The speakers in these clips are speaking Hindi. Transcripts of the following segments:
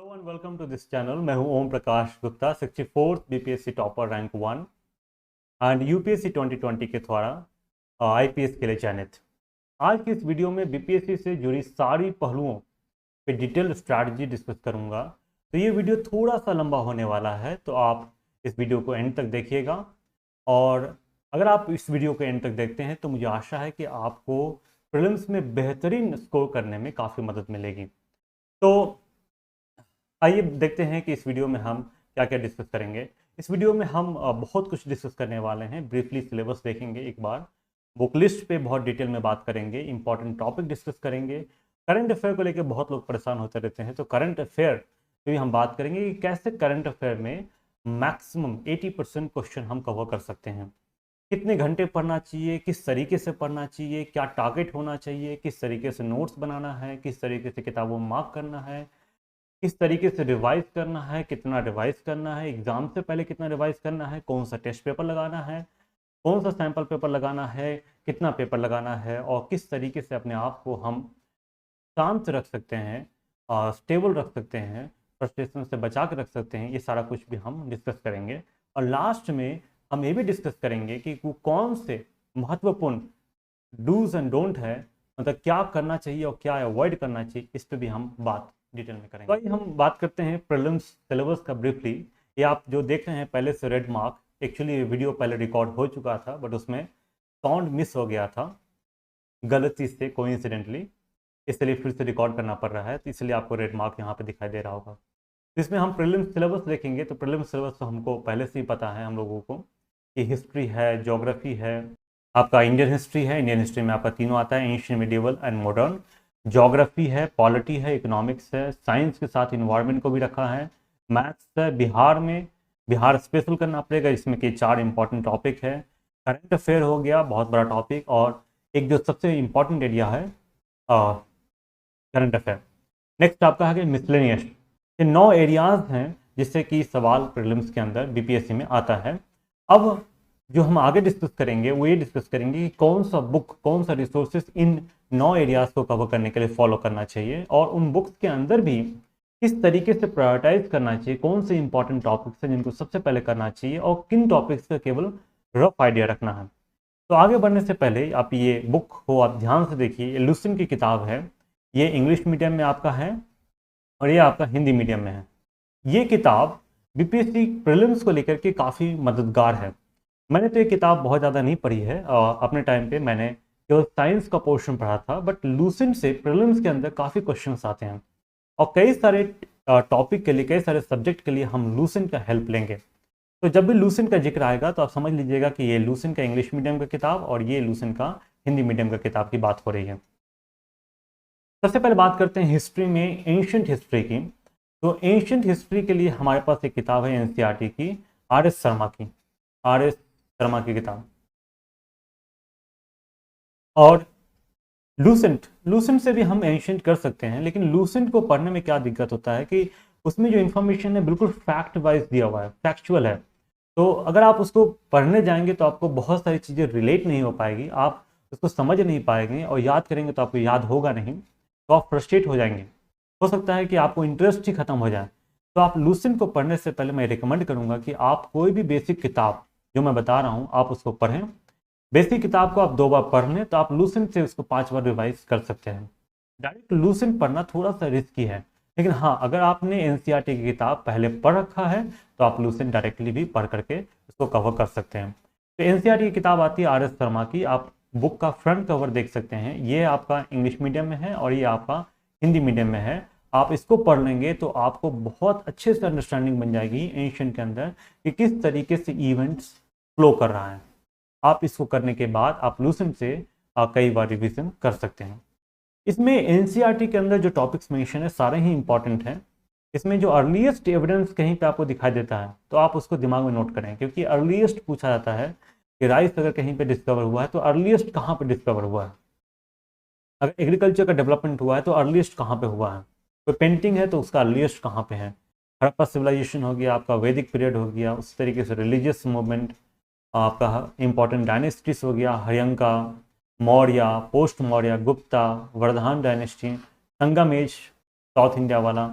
Hello and welcome to this channel. मैं हूं Om Prakash Gupta, 64th BPSC topper rank 1 and UPSC 2020 के द्वारा आईपीएस के लिए चयनित। आज की इस वीडियो में बीपीएससी से जुड़ी सारी पहलुओं पे डिटेल स्ट्रैटेजी डिस्कस करूंगा। तो ये वीडियो थोड़ा सा लंबा होने वाला है, तो आप इस वीडियो को एंड तक देखिएगा। और अगर आप इस वीडियो को एंड तक देखते हैं तो मुझे आशा है कि आपको प्रीलिम्स में बेहतरीन स्कोर करने में काफ़ी मदद मिलेगी। तो आइए देखते हैं कि इस वीडियो में हम क्या क्या डिस्कस करेंगे। इस वीडियो में हम बहुत कुछ डिस्कस करने वाले हैं। ब्रीफली सिलेबस देखेंगे, एक बार बुक लिस्ट पे बहुत डिटेल में बात करेंगे, इंपॉर्टेंट टॉपिक डिस्कस करेंगे। करंट अफेयर को लेकर बहुत लोग परेशान होते रहते हैं, तो करंट अफेयर पे भी हम बात करेंगे कि कैसे करंट अफेयर में मैक्सिमम 80% क्वेश्चन हम कवर कर सकते हैं। कितने घंटे पढ़ना चाहिए, किस तरीके से पढ़ना चाहिए, क्या टारगेट होना चाहिए, किस तरीके से नोट्स बनाना है, किस तरीके से किताबों में मार्क करना है, किस तरीके से रिवाइज करना है, कितना रिवाइज करना है, एग्जाम से पहले कितना रिवाइज करना है, कौन सा टेस्ट पेपर लगाना है, कौन सा सैंपल पेपर लगाना है, कितना पेपर लगाना है, और किस तरीके से अपने आप को हम शांत रख सकते हैं, स्टेबल रख सकते हैं, फ्रस्ट्रेशन से बचा के रख सकते हैं। ये सारा कुछ भी हम डिस्कस करेंगे। और लास्ट में हम ये भी डिस्कस करेंगे कि वो कौन से महत्वपूर्ण डूज एंड डोंट है, मतलब क्या करना चाहिए और क्या अवॉइड करना चाहिए, इस पे भी हम बात डिटेल में करेंगे। तो आइए हम बात करते हैं प्रीलिम्स सिलेबस का ब्रीफली। ये आप जो देख रहे हैं पहले से रेड मार्क, एक्चुअली ये वीडियो पहले रिकॉर्ड हो चुका था बट उसमें साउंड मिस हो गया था गलती से, कोइंसिडेंटली, इसलिए फिर से रिकॉर्ड करना पड़ रहा है, तो इसलिए आपको रेड मार्क यहाँ पे दिखाई दे रहा होगा। तो इसमें हम प्रीलिम्स सिलेबस देखेंगे। तो प्रीलिम्स सिलेबस तो हमको पहले से ही पता है हम लोगों को कि हिस्ट्री है, ज्योग्राफी है, आपका इंडियन हिस्ट्री है। इंडियन हिस्ट्री में आपका तीनों आता है, ancient, medieval and modern. Geography है, पॉलिटी है, इकोनॉमिक्स है, साइंस के साथ इन्वायरमेंट को भी रखा है, मैथ्स है। बिहार में बिहार स्पेशल करना पड़ेगा, इसमें के 4 इंपॉर्टेंट टॉपिक है। करंट अफेयर हो गया, बहुत बड़ा टॉपिक, और एक जो सबसे इम्पॉर्टेंट एरिया है करंट अफेयर। नेक्स्ट आपका है कि मिसलेनियस। ये 9 एरियाज हैं जिससे कि सवाल प्रीलिम्स के अंदर बीपीएससी में आता है। अब जो हम आगे डिस्कस करेंगे वो ये डिस्कस करेंगे कि कौन सा बुक, कौन सा रिसोर्सेज इन 9 एरियाज को कवर करने के लिए फॉलो करना चाहिए, और उन बुक्स के अंदर भी किस तरीके से प्रायोरिटाइज करना चाहिए, कौन से इंपॉर्टेंट टॉपिक्स हैं जिनको सबसे पहले करना चाहिए, और किन टॉपिक्स का केवल रफ आइडिया रखना है। तो आगे बढ़ने से पहले आप ये बुक को आप ध्यान से देखिए। ये लुसेंट की किताब है, ये इंग्लिश मीडियम में आपका है और ये आपका हिंदी मीडियम में है। ये किताब बीपीएससी प्रीलिम्स को लेकर के काफ़ी मददगार है। मैंने तो ये किताब बहुत ज़्यादा नहीं पढ़ी है, अपने टाइम पे मैंने केवल साइंस का पोर्शन पढ़ा था, बट लूसेंट से प्रीलिम्स के अंदर काफ़ी क्वेश्चंस आते हैं और कई सारे टॉपिक के लिए, कई सारे सब्जेक्ट के लिए हम लूसेंट का हेल्प लेंगे। तो जब भी लूसेंट का जिक्र आएगा तो आप समझ लीजिएगा कि ये लूसेंट का इंग्लिश मीडियम का किताब और ये लूसेंट का हिंदी मीडियम का किताब की बात हो रही है। सबसे पहले बात करते हैं हिस्ट्री में, एंशियंट हिस्ट्री की। तो एंशियंट हिस्ट्री के लिए हमारे पास एक किताब है एनसीईआरटी की, आर.एस. शर्मा की, आर.एस. शर्मा की किताब। और लूसेंट, लूसेंट से भी हम एंशियंट कर सकते हैं, लेकिन लूसेंट को पढ़ने में क्या दिक्कत होता है कि उसमें जो इन्फॉर्मेशन है बिल्कुल फैक्ट वाइज दिया हुआ है, फैक्चुअल है। तो अगर आप उसको पढ़ने जाएंगे तो आपको बहुत सारी चीज़ें रिलेट नहीं हो पाएगी, आप उसको समझ नहीं पाएंगे, और याद करेंगे तो आपको याद होगा नहीं, तो आप फ्रस्ट्रेट हो जाएंगे। हो सकता है कि आपको इंटरेस्ट ही खत्म हो जाए। तो आप लूसेंट को पढ़ने से पहले मैं रिकमेंड करूंगा कि आप कोई भी बेसिक किताब जो मैं बता रहा हूँ आप उसको पढ़ें। बेसिक किताब को आप 2 बार पढ़ लें तो आप लूसेंट से उसको 5 बार रिवाइज कर सकते हैं। डायरेक्ट लूसेंट पढ़ना थोड़ा सा रिस्की है, लेकिन हाँ, अगर आपने एनसीईआरटी की किताब पहले पढ़ रखा है तो आप लूसेंट डायरेक्टली भी पढ़ करके उसको कवर कर सकते हैं। तो एनसीईआरटी की किताब आती है आर.एस. शर्मा की। आप बुक का फ्रंट कवर देख सकते हैं, ये आपका इंग्लिश मीडियम में है और ये आपका हिंदी मीडियम में है। आप इसको पढ़ लेंगे तो आपको बहुत अच्छे से अंडरस्टैंडिंग बन जाएगी एंशियंट के अंदर कि किस तरीके से इवेंट्स फ्लो कर रहा है। आप इसको करने के बाद आप लूसेंट से कई बार रिवीजन कर सकते हैं। इसमें एनसीईआरटी के अंदर जो टॉपिक्स मेंशन है सारे ही इंपॉर्टेंट हैं। इसमें जो अर्लीस्ट एविडेंस कहीं पे आपको दिखाई देता है तो आप उसको दिमाग में नोट करें, क्योंकि अर्लीस्ट पूछा जाता है कि राइस अगर कहीं पे डिस्कवर हुआ है तो अर्लीस्ट कहाँ पे डिस्कवर हुआ है। अगर एग्रीकल्चर का डेवलपमेंट हुआ है तो अर्लीस्ट कहाँ पे हुआ है। कोई पेंटिंग है तो उसका अर्लीस्ट कहाँ पे है। हड़प्पा सिविलाइजेशन हो गया, आपका वैदिक पीरियड हो गया, उस तरीके से रिलीजियस मूवमेंट, आपका इंपॉर्टेंट डायनेस्टीज हो गया, हयंका, मौर्य, पोस्ट मौर्य, गुप्ता, वर्धमान डायनेस्टी, संगम एज, साउथ इंडिया वाला,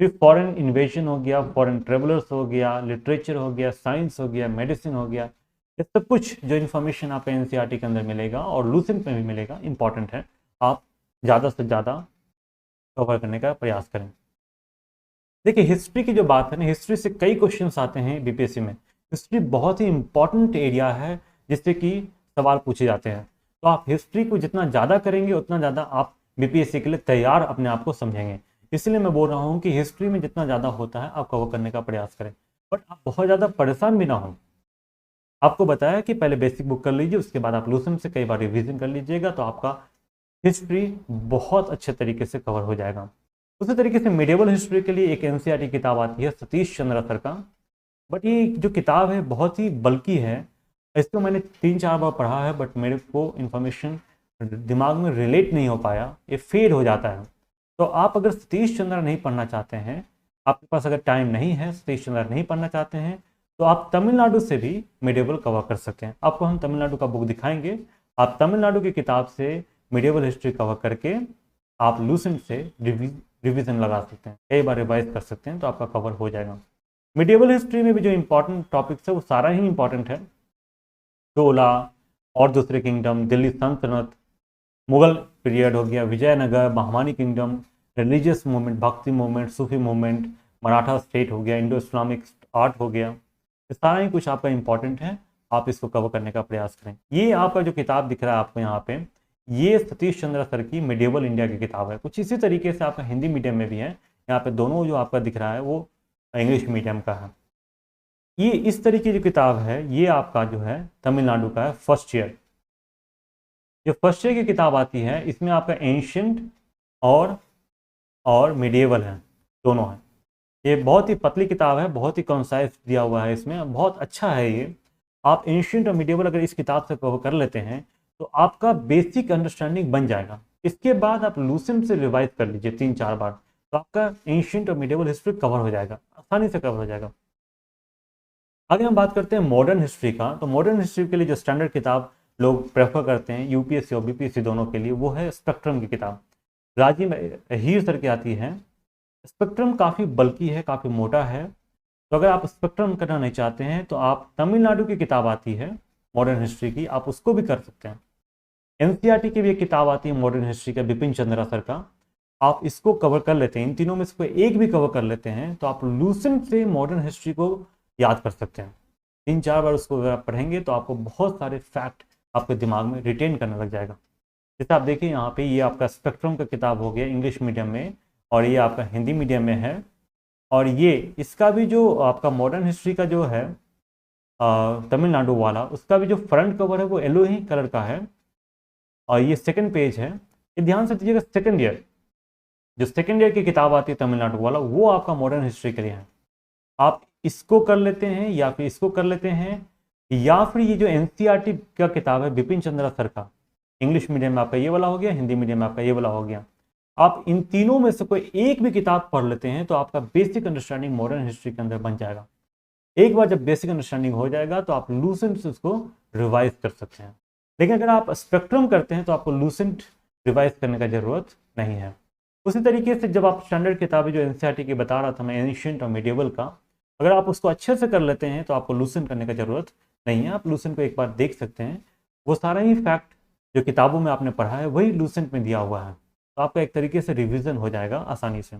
फिर फॉरेन इन्वेजन हो गया, फॉरेन ट्रेवलर्स हो गया, लिटरेचर हो गया, साइंस हो गया, मेडिसिन हो गया। ये सब कुछ जो इन्फॉर्मेशन आपको एनसीईआरटी के अंदर मिलेगा और लूसेंट में भी मिलेगा, इंपॉर्टेंट है, आप ज़्यादा से ज़्यादा कवर करने का प्रयास करें। देखिए हिस्ट्री की जो बात है ना, हिस्ट्री से कई क्वेश्चंस आते हैं बीपीएससी में। हिस्ट्री बहुत ही इंपॉर्टेंट एरिया है जिससे कि सवाल पूछे जाते हैं। तो आप हिस्ट्री को जितना ज़्यादा करेंगे उतना ज़्यादा आप बीपीएससी के लिए तैयार अपने आप को समझेंगे। इसलिए मैं बोल रहा हूँ कि हिस्ट्री में जितना ज़्यादा होता है आप कवर करने का प्रयास करें, बट आप बहुत ज़्यादा परेशान भी ना हो। आपको बताया कि पहले बेसिक बुक कर लीजिए, उसके बाद आप लूसेंट से कई बार रिविजन कर लीजिएगा, तो आपका हिस्ट्री बहुत अच्छे तरीके से कवर हो जाएगा। उसी तरीके से मिडिवल हिस्ट्री के लिए एक एनसीईआरटी किताब आती है सतीश चंद्र सर का, बट ये जो किताब है बहुत ही बल्कि है। इसको मैंने 3-4 बार पढ़ा है, बट मेरे को इन्फॉर्मेशन दिमाग में रिलेट नहीं हो पाया, ये फेड हो जाता है। तो आप अगर सतीश चंद्र नहीं पढ़ना चाहते हैं, आपके पास अगर टाइम नहीं है, सतीश चंद्र नहीं पढ़ना चाहते हैं, तो आप तमिलनाडु से भी मिडिवल कवर कर सकते हैं। आपको हम तमिलनाडु का बुक दिखाएंगे, आप तमिलनाडु की किताब से मिडिवल हिस्ट्री कवर करके आप लूसेंट से रिवीजन लगा सकते हैं, कई बार रिवाइज कर सकते हैं, तो आपका कवर हो जाएगा। मिडिवल हिस्ट्री में भी जो इंपॉर्टेंट टॉपिक्स है वो सारा ही इंपॉर्टेंट है। चोला और दूसरे किंगडम, दिल्ली सल्तनत, मुगल पीरियड हो गया, Vijayanagar, Bahmani kingdom, religious movement, bhakti movement, Sufi movement, Maratha state हो गया, इंडो इस्लामिक आर्ट हो गया, ये सारा ही कुछ आपका इंपॉर्टेंट है। आप इसको कवर करने का प्रयास करें। ये आपका जो किताब दिख रहा है आपको यहाँ पे, ये सतीश चंद्र सर की मिडिवल इंडिया की किताब है। कुछ इसी तरीके से आपका हिंदी मीडियम में भी है, यहाँ पे दोनों जो आपका दिख रहा है वो इंग्लिश मीडियम का है। ये इस तरीके की जो किताब है ये आपका जो है तमिलनाडु का है, फर्स्ट ईयर। जो फर्स्ट ईयर की किताब आती है इसमें आपका एंशियंट और मिडिवल है, दोनों है। ये बहुत ही पतली किताब है, बहुत ही कंसाइज दिया हुआ है इसमें, बहुत अच्छा है ये। आप एंशियंट और मिडिवल अगर इस किताब से कवर कर लेते हैं तो आपका बेसिक अंडरस्टैंडिंग बन जाएगा। इसके बाद आप लूसेंट से रिवाइज कर लीजिए 3-4 बार, तो आपका एंशियंट और मिडिवल हिस्ट्री कवर हो जाएगा, आसानी से कवर हो जाएगा। आगे हम बात करते हैं मॉडर्न हिस्ट्री का। तो मॉडर्न हिस्ट्री के लिए जो स्टैंडर्ड किताब लोग प्रेफर करते हैं यूपीएससी और बीपीएससी दोनों के लिए, वो है स्पेक्ट्रम की किताब, राजीव हीर सर की आती है। स्पेक्ट्रम काफ़ी बल्की है, काफ़ी मोटा है, तो अगर आप स्पेक्ट्रम करना नहीं चाहते हैं तो आप तमिलनाडु की किताब आती है मॉडर्न हिस्ट्री की, आप उसको भी कर सकते हैं। एनसीईआरटी की भी एक किताब आती है मॉडर्न हिस्ट्री का, बिपिन चंद्रा सर का, आप इसको कवर कर लेते हैं, इन तीनों में से कोई एक भी कवर कर लेते हैं तो आप लूसेंट से मॉडर्न हिस्ट्री को याद कर सकते हैं। 3-4 बार उसको अगर आप पढ़ेंगे तो आपको बहुत सारे फैक्ट आपके दिमाग में रिटेन करने लग जाएगा। जैसे आप देखिए यहाँ पे, ये आपका स्पेक्ट्रम का किताब हो गया इंग्लिश मीडियम में, और ये आपका हिंदी मीडियम में है। और ये इसका भी जो आपका मॉडर्न हिस्ट्री का जो है तमिलनाडु वाला, उसका भी जो फ्रंट कवर है वो येलो ही कलर का है, और ये सेकंड पेज है। ये ध्यान से दीजिएगा, सेकंड ईयर जो सेकंड ईयर की किताब आती है तमिलनाडु वाला, वो आपका मॉडर्न हिस्ट्री के लिए है। आप इसको कर लेते हैं या फिर इसको कर लेते हैं, या फिर ये जो एनसीईआरटी का किताब है बिपिन चंद्रा सर का, इंग्लिश मीडियम में आपका ये वाला हो गया, हिंदी मीडियम में आपका ये वाला हो गया, आप इन तीनों में से कोई एक भी किताब पढ़ लेते हैं तो आपका बेसिक अंडरस्टैंडिंग मॉडर्न हिस्ट्री के अंदर बन जाएगा। एक बार जब बेसिक अंडरस्टैंडिंग हो जाएगा तो आप लूसेंट से उसको रिवाइज कर सकते हैं। लेकिन अगर आप स्पेक्ट्रम करते हैं तो आपको लूसेंट रिवाइज करने का जरूरत नहीं है। उसी तरीके से जब आप स्टैंडर्ड किताबें जो एनसीईआरटी की बता रहा था मैं, एंशिएंट और मिडिवल का, अगर आप उसको अच्छे से कर लेते हैं तो आपको लूसेंट करने का जरूरत नहीं है। आप लूसेंट को एक बार देख सकते हैं, वो सारा ही फैक्ट जो किताबों में आपने पढ़ा है वही लूसेंट में दिया हुआ है, तो आपका एक तरीके से रिवीजन हो जाएगा आसानी से।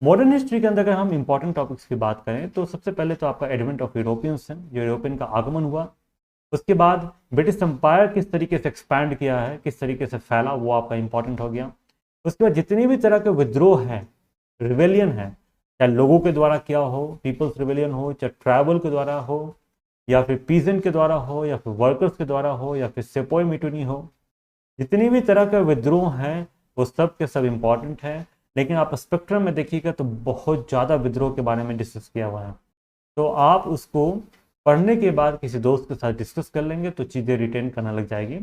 मॉडर्न हिस्ट्री के अंदर अगर हम इंपॉर्टेंट टॉपिक्स की बात करें तो सबसे पहले तो आपका एडवेंट ऑफ यूरोपियंस है, जो यूरोपियन का आगमन हुआ। उसके बाद ब्रिटिश एम्पायर किस तरीके से एक्सपैंड किया है, किस तरीके से फैला, वो आपका इंपॉर्टेंट हो गया। उसके बाद जितनी भी तरह के विद्रोह है, रिवेलियन है, चाहे लोगों के द्वारा किया हो, पीपल्स रिवेलियन हो, चाहे ट्राइबल के द्वारा हो, या फिर पीजेंट के द्वारा हो, या फिर वर्कर्स के द्वारा हो, या फिर सेपोई मिटुनी हो, जितनी भी तरह के विद्रोह हैं वो सब के सब इम्पॉर्टेंट है। लेकिन आप स्पेक्ट्रम में देखिएगा तो बहुत ज़्यादा विद्रोह के बारे में डिस्कस किया हुआ है, तो आप उसको पढ़ने के बाद किसी दोस्त के साथ डिस्कस कर लेंगे तो चीज़ें रिटेन करना लग जाएगी,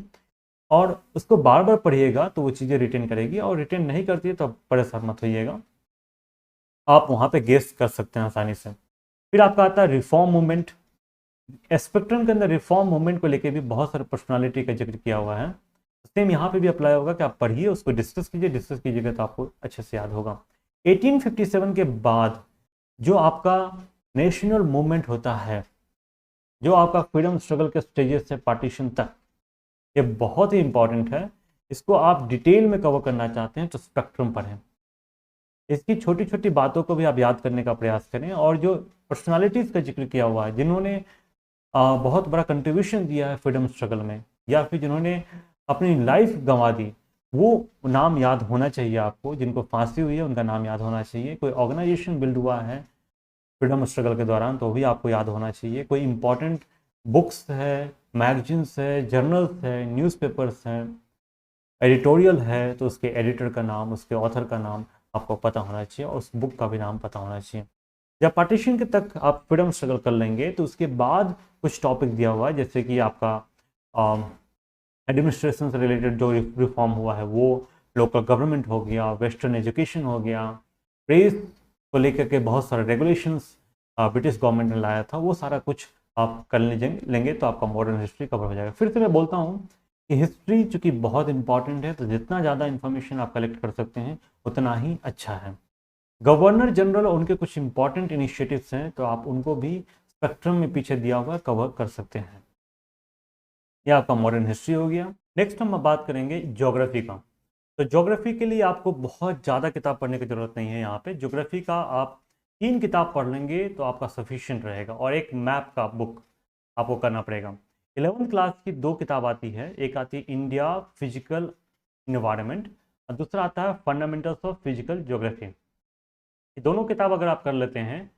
और उसको बार बार पढ़िएगा तो वो चीज़ें रिटेन करेगी, और रिटेन नहीं करती है तो आप परेशान मत होइएगा, आप वहाँ पे गेस कर सकते हैं आसानी से। फिर आपका आता है रिफॉर्म मूवमेंट। स्पेक्ट्रम के अंदर रिफॉर्म मूवमेंट को लेकर भी बहुत सारे पर्सनालिटी का जिक्र किया हुआ है, सेम यहाँ पे भी अप्लाई होगा कि आप पढ़िए, उसको डिस्कस कीजिएगा तो आपको अच्छे से याद होगा। 1857 के बाद जो आपका नेशनल मूवमेंट होता है, जो आपका फ्रीडम स्ट्रगल के स्टेजेस से पार्टीशन तक, ये बहुत ही इंपॉर्टेंट है। इसको आप डिटेल में कवर करना चाहते हैं तो स्पेक्ट्रम पढ़ें। इसकी छोटी छोटी बातों को भी आप याद करने का प्रयास करें, और जो पर्सनालिटीज़ का जिक्र किया हुआ है जिन्होंने बहुत बड़ा कंट्रीब्यूशन दिया है फ्रीडम स्ट्रगल में, या फिर जिन्होंने अपनी लाइफ गंवा दी, वो नाम याद होना चाहिए आपको। जिनको फांसी हुई है उनका नाम याद होना चाहिए। कोई ऑर्गेनाइजेशन बिल्ड हुआ है फ्रीडम स्ट्रगल के दौरान तो भी आपको याद होना चाहिए। कोई इंपॉर्टेंट बुक्स है, मैगजीन्स है, जर्नल्स है, न्यूज़पेपर्स हैं, एडिटोरियल है, तो उसके एडिटर का नाम, उसके ऑथर का नाम आपको पता होना चाहिए, और उस बुक का भी नाम पता होना चाहिए। जब पार्टीशन के तक आप फ्रीडम स्ट्रगल कर लेंगे तो उसके बाद कुछ टॉपिक दिया हुआ है, जैसे कि आपका एडमिनिस्ट्रेशन से रिलेटेड जो रिफॉर्म हुआ है वो, लोकल गवर्नमेंट हो गया, वेस्टर्न एजुकेशन हो गया, प्रेस को लेकर के बहुत सारे रेगुलेशंस ब्रिटिश गवर्नमेंट ने लाया था, वो सारा कुछ आप कर लेंगे तो आपका मॉडर्न हिस्ट्री कवर हो जाएगा। फिर से मैं बोलता हूँ कि हिस्ट्री चूँकि बहुत इंपॉर्टेंट है, तो जितना ज़्यादा इन्फॉर्मेशन आप कलेक्ट कर सकते हैं उतना ही अच्छा है। गवर्नर जनरल और उनके कुछ इंपॉर्टेंट इनिशिएटिव्स हैं, तो आप उनको भी स्पेक्ट्रम में पीछे दिया हुआ कवर कर सकते हैं। यह आपका मॉडर्न हिस्ट्री हो गया। नेक्स्ट हम बात करेंगे ज्योग्राफी का। तो ज्योग्राफी के लिए आपको बहुत ज़्यादा किताब पढ़ने की ज़रूरत नहीं है। यहाँ पे ज्योग्राफी का आप 3 किताब पढ़ लेंगे तो आपका सफिशिएंट रहेगा, और एक मैप का बुक आपको करना पड़ेगा। 11th क्लास की 2 किताब आती है, एक आती है इंडिया फिजिकल इन्वायरमेंट और दूसरा आता है फंडामेंटल्स ऑफ फिजिकल ज्योग्राफी। ये दोनों किताब अगर आप कर लेते हैं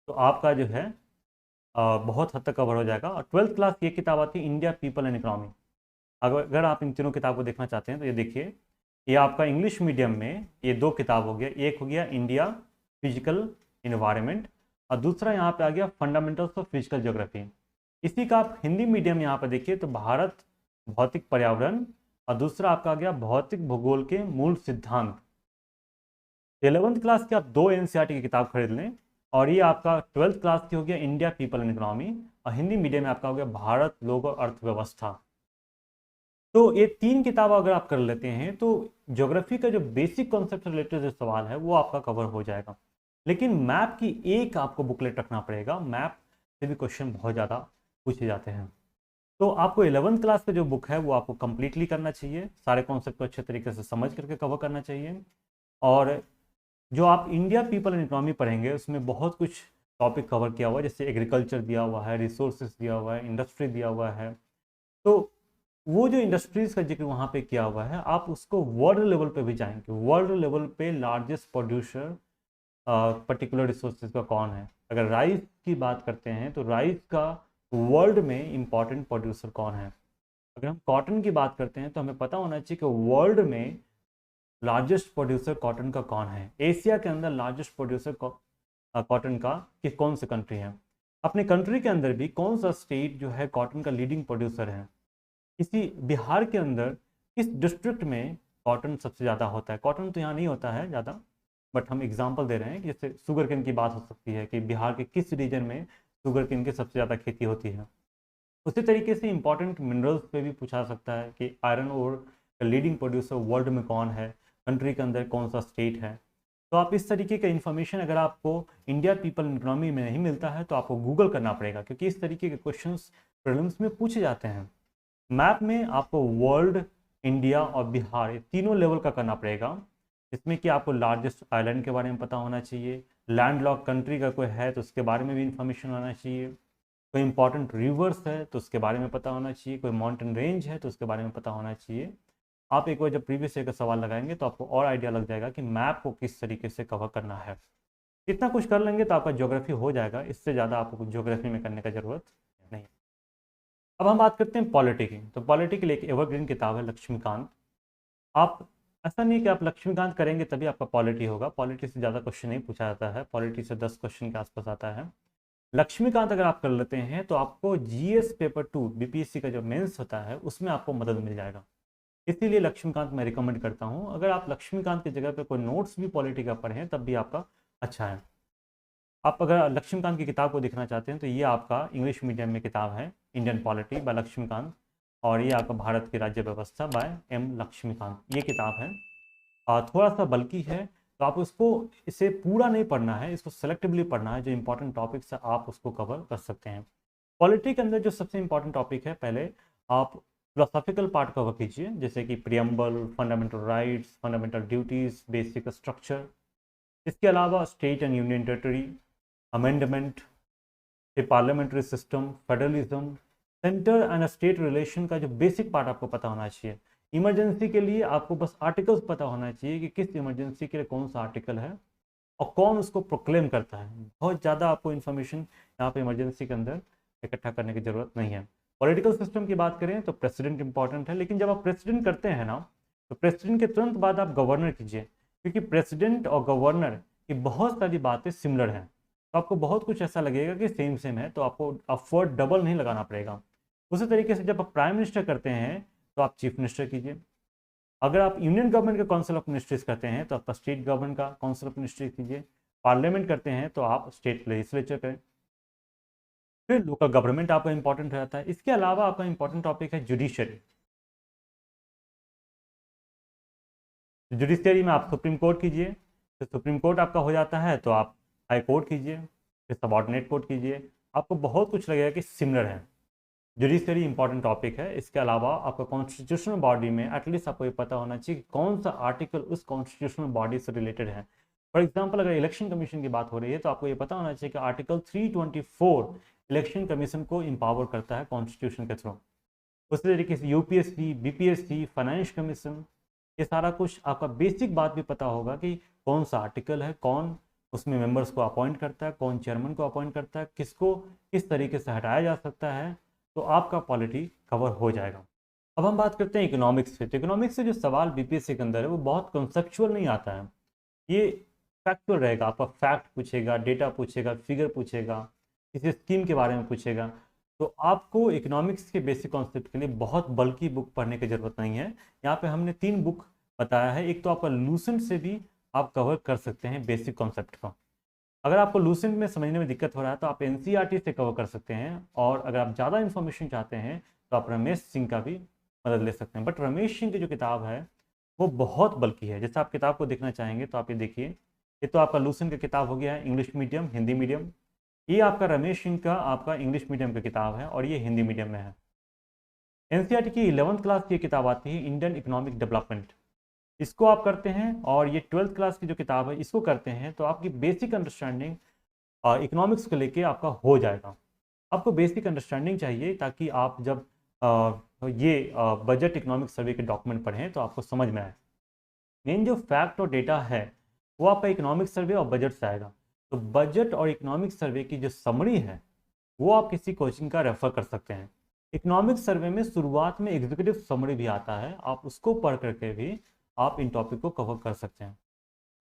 तो आपका जो है बहुत हद तक कवर हो जाएगा। और 12th क्लास की एक किताब आती है इंडिया पीपल एंड इकोनॉमी। अगर आप इन तीनों किताब को देखना चाहते हैं तो ये देखिए, ये आपका इंग्लिश मीडियम में ये 2 किताब हो गया। एक हो गया इंडिया फिजिकल इन्वायरमेंट और दूसरा यहाँ पे आ गया फंडामेंटल्स ऑफ फिजिकल ज्योग्राफी। इसी का आप हिंदी मीडियम यहाँ पर देखिए तो भारत भौतिक पर्यावरण, और दूसरा आपका आ गया भौतिक भूगोल के मूल सिद्धांत। 11th क्लास की आप 2 NCERT की किताब खरीद लें, और ये आपका 12th क्लास की हो गया इंडिया पीपल एंड इकोनॉमी, और हिंदी मीडियम में आपका हो गया भारत लोक और अर्थव्यवस्था। तो ये 3 किताब अगर आप कर लेते हैं तो ज्योग्राफी का जो बेसिक कॉन्सेप्ट से रिलेटेड जो सवाल है वो आपका कवर हो जाएगा। लेकिन मैप की एक आपको बुकलेट रखना पड़ेगा, मैप से भी क्वेश्चन बहुत ज़्यादा पूछे जाते हैं। तो आपको 11th क्लास का जो बुक है वो आपको कंप्लीटली करना चाहिए, सारे कॉन्सेप्ट को अच्छे तरीके से समझ करके कवर करना चाहिए। और जो आप इंडिया पीपल एंड इकोनॉमी पढ़ेंगे उसमें बहुत कुछ टॉपिक कवर किया हुआ है, जैसे एग्रीकल्चर दिया हुआ है, रिसोर्सेज दिया हुआ है, इंडस्ट्री दिया हुआ है। तो वो जो इंडस्ट्रीज़ का जिक्र वहाँ पे किया हुआ है, आप उसको वर्ल्ड लेवल पे भी जाएंगे। वर्ल्ड लेवल पे लार्जेस्ट प्रोड्यूसर पर्टिकुलर रिसोर्सेज का कौन है। अगर राइस की बात करते हैं तो राइस का वर्ल्ड में इम्पॉर्टेंट प्रोड्यूसर कौन है। अगर हम कॉटन की बात करते हैं तो हमें पता होना चाहिए कि वर्ल्ड में लार्जेस्ट प्रोड्यूसर कॉटन का कौन है। एशिया के अंदर लार्जेस्ट प्रोड्यूसर कॉटन का कौन सी कंट्री है। अपने कंट्री के अंदर भी कौन सा स्टेट जो है कॉटन का लीडिंग प्रोड्यूसर है। इसी बिहार के अंदर किस डिस्ट्रिक्ट में कॉटन सबसे ज़्यादा होता है। कॉटन तो यहाँ नहीं होता है ज़्यादा, बट हम एग्जांपल दे रहे हैं कि जैसे शुगर केन की बात हो सकती है कि बिहार के किस रीजन में शुगर केन की सबसे ज़्यादा खेती होती है। उसी तरीके से इंपॉर्टेंट मिनरल्स पे भी पूछा सकता है कि आयरन ओर का लीडिंग प्रोड्यूसर वर्ल्ड में कौन है, कंट्री के अंदर कौन सा स्टेट है। तो आप इस तरीके का इन्फॉर्मेशन अगर आपको इंडिया पीपल इकोनॉमी में नहीं मिलता है तो आपको गूगल करना पड़ेगा, क्योंकि इस तरीके के क्वेश्चंस प्रीलिम्स में पूछे जाते हैं। मैप में आपको वर्ल्ड, इंडिया और बिहार ये तीनों लेवल का करना पड़ेगा, जिसमें कि आपको लार्जेस्ट आइलैंड के बारे में पता होना चाहिए, लैंडलॉक कंट्री का कोई है तो उसके बारे में भी इंफॉर्मेशन होना चाहिए, कोई इंपॉर्टेंट रिवर्स है तो उसके बारे में पता होना चाहिए, कोई माउंटेन रेंज है तो उसके बारे में पता होना चाहिए। आप एक बार जब प्रीवियस ईयर का सवाल लगाएंगे तो आपको और आइडिया लग जाएगा कि मैप को किस तरीके से कवर करना है। इतना कुछ कर लेंगे तो आपका ज्योग्राफी हो जाएगा, इससे ज़्यादा आपको ज्योग्राफी में करने का ज़रूरत नहीं। अब हम बात करते हैं पॉलिटी की। तो पॉलिटी के लिए एक एवरग्रीन किताब है लक्ष्मीकांत। आप ऐसा नहीं कि आप लक्ष्मीकांत करेंगे तभी आपका पॉलिटी होगा, पॉलिटी से ज़्यादा क्वेश्चन नहीं पूछा जाता है, पॉलिटी से 10 क्वेश्चन के आसपास आता है। लक्ष्मीकांत अगर आप कर लेते हैं तो आपको GS पेपर 2 BPSC का जो मेंस होता है उसमें आपको मदद मिल जाएगा। इसीलिए लक्ष्मीकांत मैं रिकमेंड करता हूँ। अगर आप लक्ष्मीकांत की जगह पे कोई नोट्स भी पॉलिटी का पढ़ें तब भी आपका अच्छा है। आप अगर लक्ष्मीकांत की किताब को देखना चाहते हैं तो ये आपका इंग्लिश मीडियम में किताब है, इंडियन पॉलिटी बाय लक्ष्मीकांत, और ये आपका भारत की राज्य व्यवस्था बाय M लक्ष्मीकांत, ये किताब है। थोड़ा सा बल्कि है तो आप उसको इसे पूरा नहीं पढ़ना है, इसको सेलेक्टिवली पढ़ना है, जो इंपॉर्टेंट टॉपिक्स है आप उसको कवर कर सकते हैं। पॉलिटी के अंदर जो सबसे इंपॉर्टेंट टॉपिक है, पहले आप फिलोसॉफिकल पार्ट कवर कीजिए, जैसे कि preamble, fundamental rights, fundamental duties, basic structure. इसके अलावा state and union territory, amendment, parliamentary system, federalism, centre and state relation का जो बेसिक पार्ट आपको पता होना चाहिए। इमरजेंसी के लिए आपको बस आर्टिकल्स पता होना चाहिए कि किस इमरजेंसी के लिए कौन सा आर्टिकल है और कौन उसको प्रोक्लेम करता है। बहुत ज़्यादा आपको इन्फॉर्मेशन यहाँ पे इमरजेंसी के अंदर इकट्ठा करने की ज़रूरत नहीं है। पॉलिटिकल सिस्टम की बात करें तो प्रेसिडेंट इंपॉर्टेंट है, लेकिन जब आप प्रेसिडेंट करते हैं ना, तो प्रेसिडेंट के तुरंत बाद आप गवर्नर कीजिए, क्योंकि प्रेसिडेंट और गवर्नर की बहुत सारी बातें सिमिलर हैं। तो आपको बहुत कुछ ऐसा लगेगा कि सेम सेम है, तो आपको एफर्ट डबल नहीं लगाना पड़ेगा। उसी तरीके से जब आप प्राइम मिनिस्टर करते हैं तो आप चीफ मिनिस्टर कीजिए। अगर आप यूनियन गवर्नमेंट का काउंसिल ऑफ मिनिस्ट्रीज करते हैं तो आप स्टेट गवर्नमेंट का काउंसिल ऑफ मिनिस्ट्रीज कीजिए। पार्लियामेंट करते हैं तो आप स्टेट लेजिस्लेचर करें। फिर लोकल गवर्नमेंट आपका इंपॉर्टेंट हो जाता है। इसके अलावा आपका इंपॉर्टेंट टॉपिक है जुडिशरी। जुडिशरी में आप सुप्रीम कोर्ट कीजिए, फिर सुप्रीम कोर्ट आपका हो जाता है तो आप हाई कोर्ट कीजिए, फिर सबॉर्डिनेट कोर्ट कीजिए। आपको बहुत कुछ लगेगा कि सिमिलर है। जुडिशरी इंपॉर्टेंट टॉपिक है। इसके अलावा आपका कॉन्स्टिट्यूशनल बॉडी में एटलीस्ट आपको ये पता होना चाहिए कि कौन सा आर्टिकल उस कॉन्स्टिट्यूशनल बॉडी से रिलेटेड है। फॉर एग्जांपल, अगर इलेक्शन कमीशन की बात हो रही है तो आपको ये पता होना चाहिए कि आर्टिकल 324 इलेक्शन कमीशन को इम्पावर करता है कॉन्स्टिट्यूशन के थ्रू। उसी तरीके से यूपीएससी, बीपीएससी, फाइनेंस कमीशन, ये सारा कुछ आपका बेसिक बात भी पता होगा कि कौन सा आर्टिकल है, कौन उसमें मेंबर्स को अपॉइंट करता है, कौन चेयरमैन को अपॉइंट करता है, किसको किस तरीके से हटाया जा सकता है। तो आपका पॉलिटी कवर हो जाएगा। अब हम बात करते हैं इकोनॉमिक्स से। तो इकोनॉमिक्स से जो सवाल बीपीएससी के अंदर है वो बहुत कंसेप्चुअल नहीं आता है, ये फैक्चुअल रहेगा। आपका फैक्ट पूछेगा, डेटा पूछेगा, फिगर पूछेगा, किसी स्कीम के बारे में पूछेगा। तो आपको इकोनॉमिक्स के बेसिक कॉन्सेप्ट के लिए बहुत बल्कि बुक पढ़ने की जरूरत नहीं है। यहाँ पे हमने 3 बुक बताया है। एक तो आपका लूसेंट से भी आप कवर कर सकते हैं बेसिक कॉन्सेप्ट को। अगर आपको लूसेंट में समझने में दिक्कत हो रहा है तो आप एनसीईआरटी से कवर कर सकते हैं, और अगर आप ज़्यादा इन्फॉर्मेशन चाहते हैं तो आप रमेश सिंह का भी मदद ले सकते हैं। बट रमेश सिंह की जो किताब है वो बहुत बल्कि है। जैसे आप किताब को देखना चाहेंगे तो आप ये देखिए, ये तो आपका लूसेंट का किताब हो गया है, इंग्लिश मीडियम, हिंदी मीडियम। ये आपका रमेश सिंह का आपका इंग्लिश मीडियम का किताब है और ये हिंदी मीडियम में है। एनसीईआरटी की 11th क्लास की किताब आती है, इंडियन इकोनॉमिक डेवलपमेंट। इसको आप करते हैं, और ये 12th क्लास की जो किताब है इसको करते हैं, तो आपकी बेसिक अंडरस्टैंडिंग इकोनॉमिक्स को लेके आपका हो जाएगा। आपको बेसिक अंडरस्टैंडिंग चाहिए ताकि आप जब ये बजट इकोनॉमिक सर्वे के डॉक्यूमेंट पढ़ें तो आपको समझ में आए। मेन जो फैक्ट और डेटा है वो आपका इकोनॉमिक सर्वे और बजट से आएगा। तो बजट और इकोनॉमिक सर्वे की जो समरी है वो आप किसी कोचिंग का रेफर कर सकते हैं। इकोनॉमिक सर्वे में शुरुआत में एग्जीक्यूटिव समरी भी आता है, आप उसको पढ़ करके भी आप इन टॉपिक को कवर कर सकते हैं।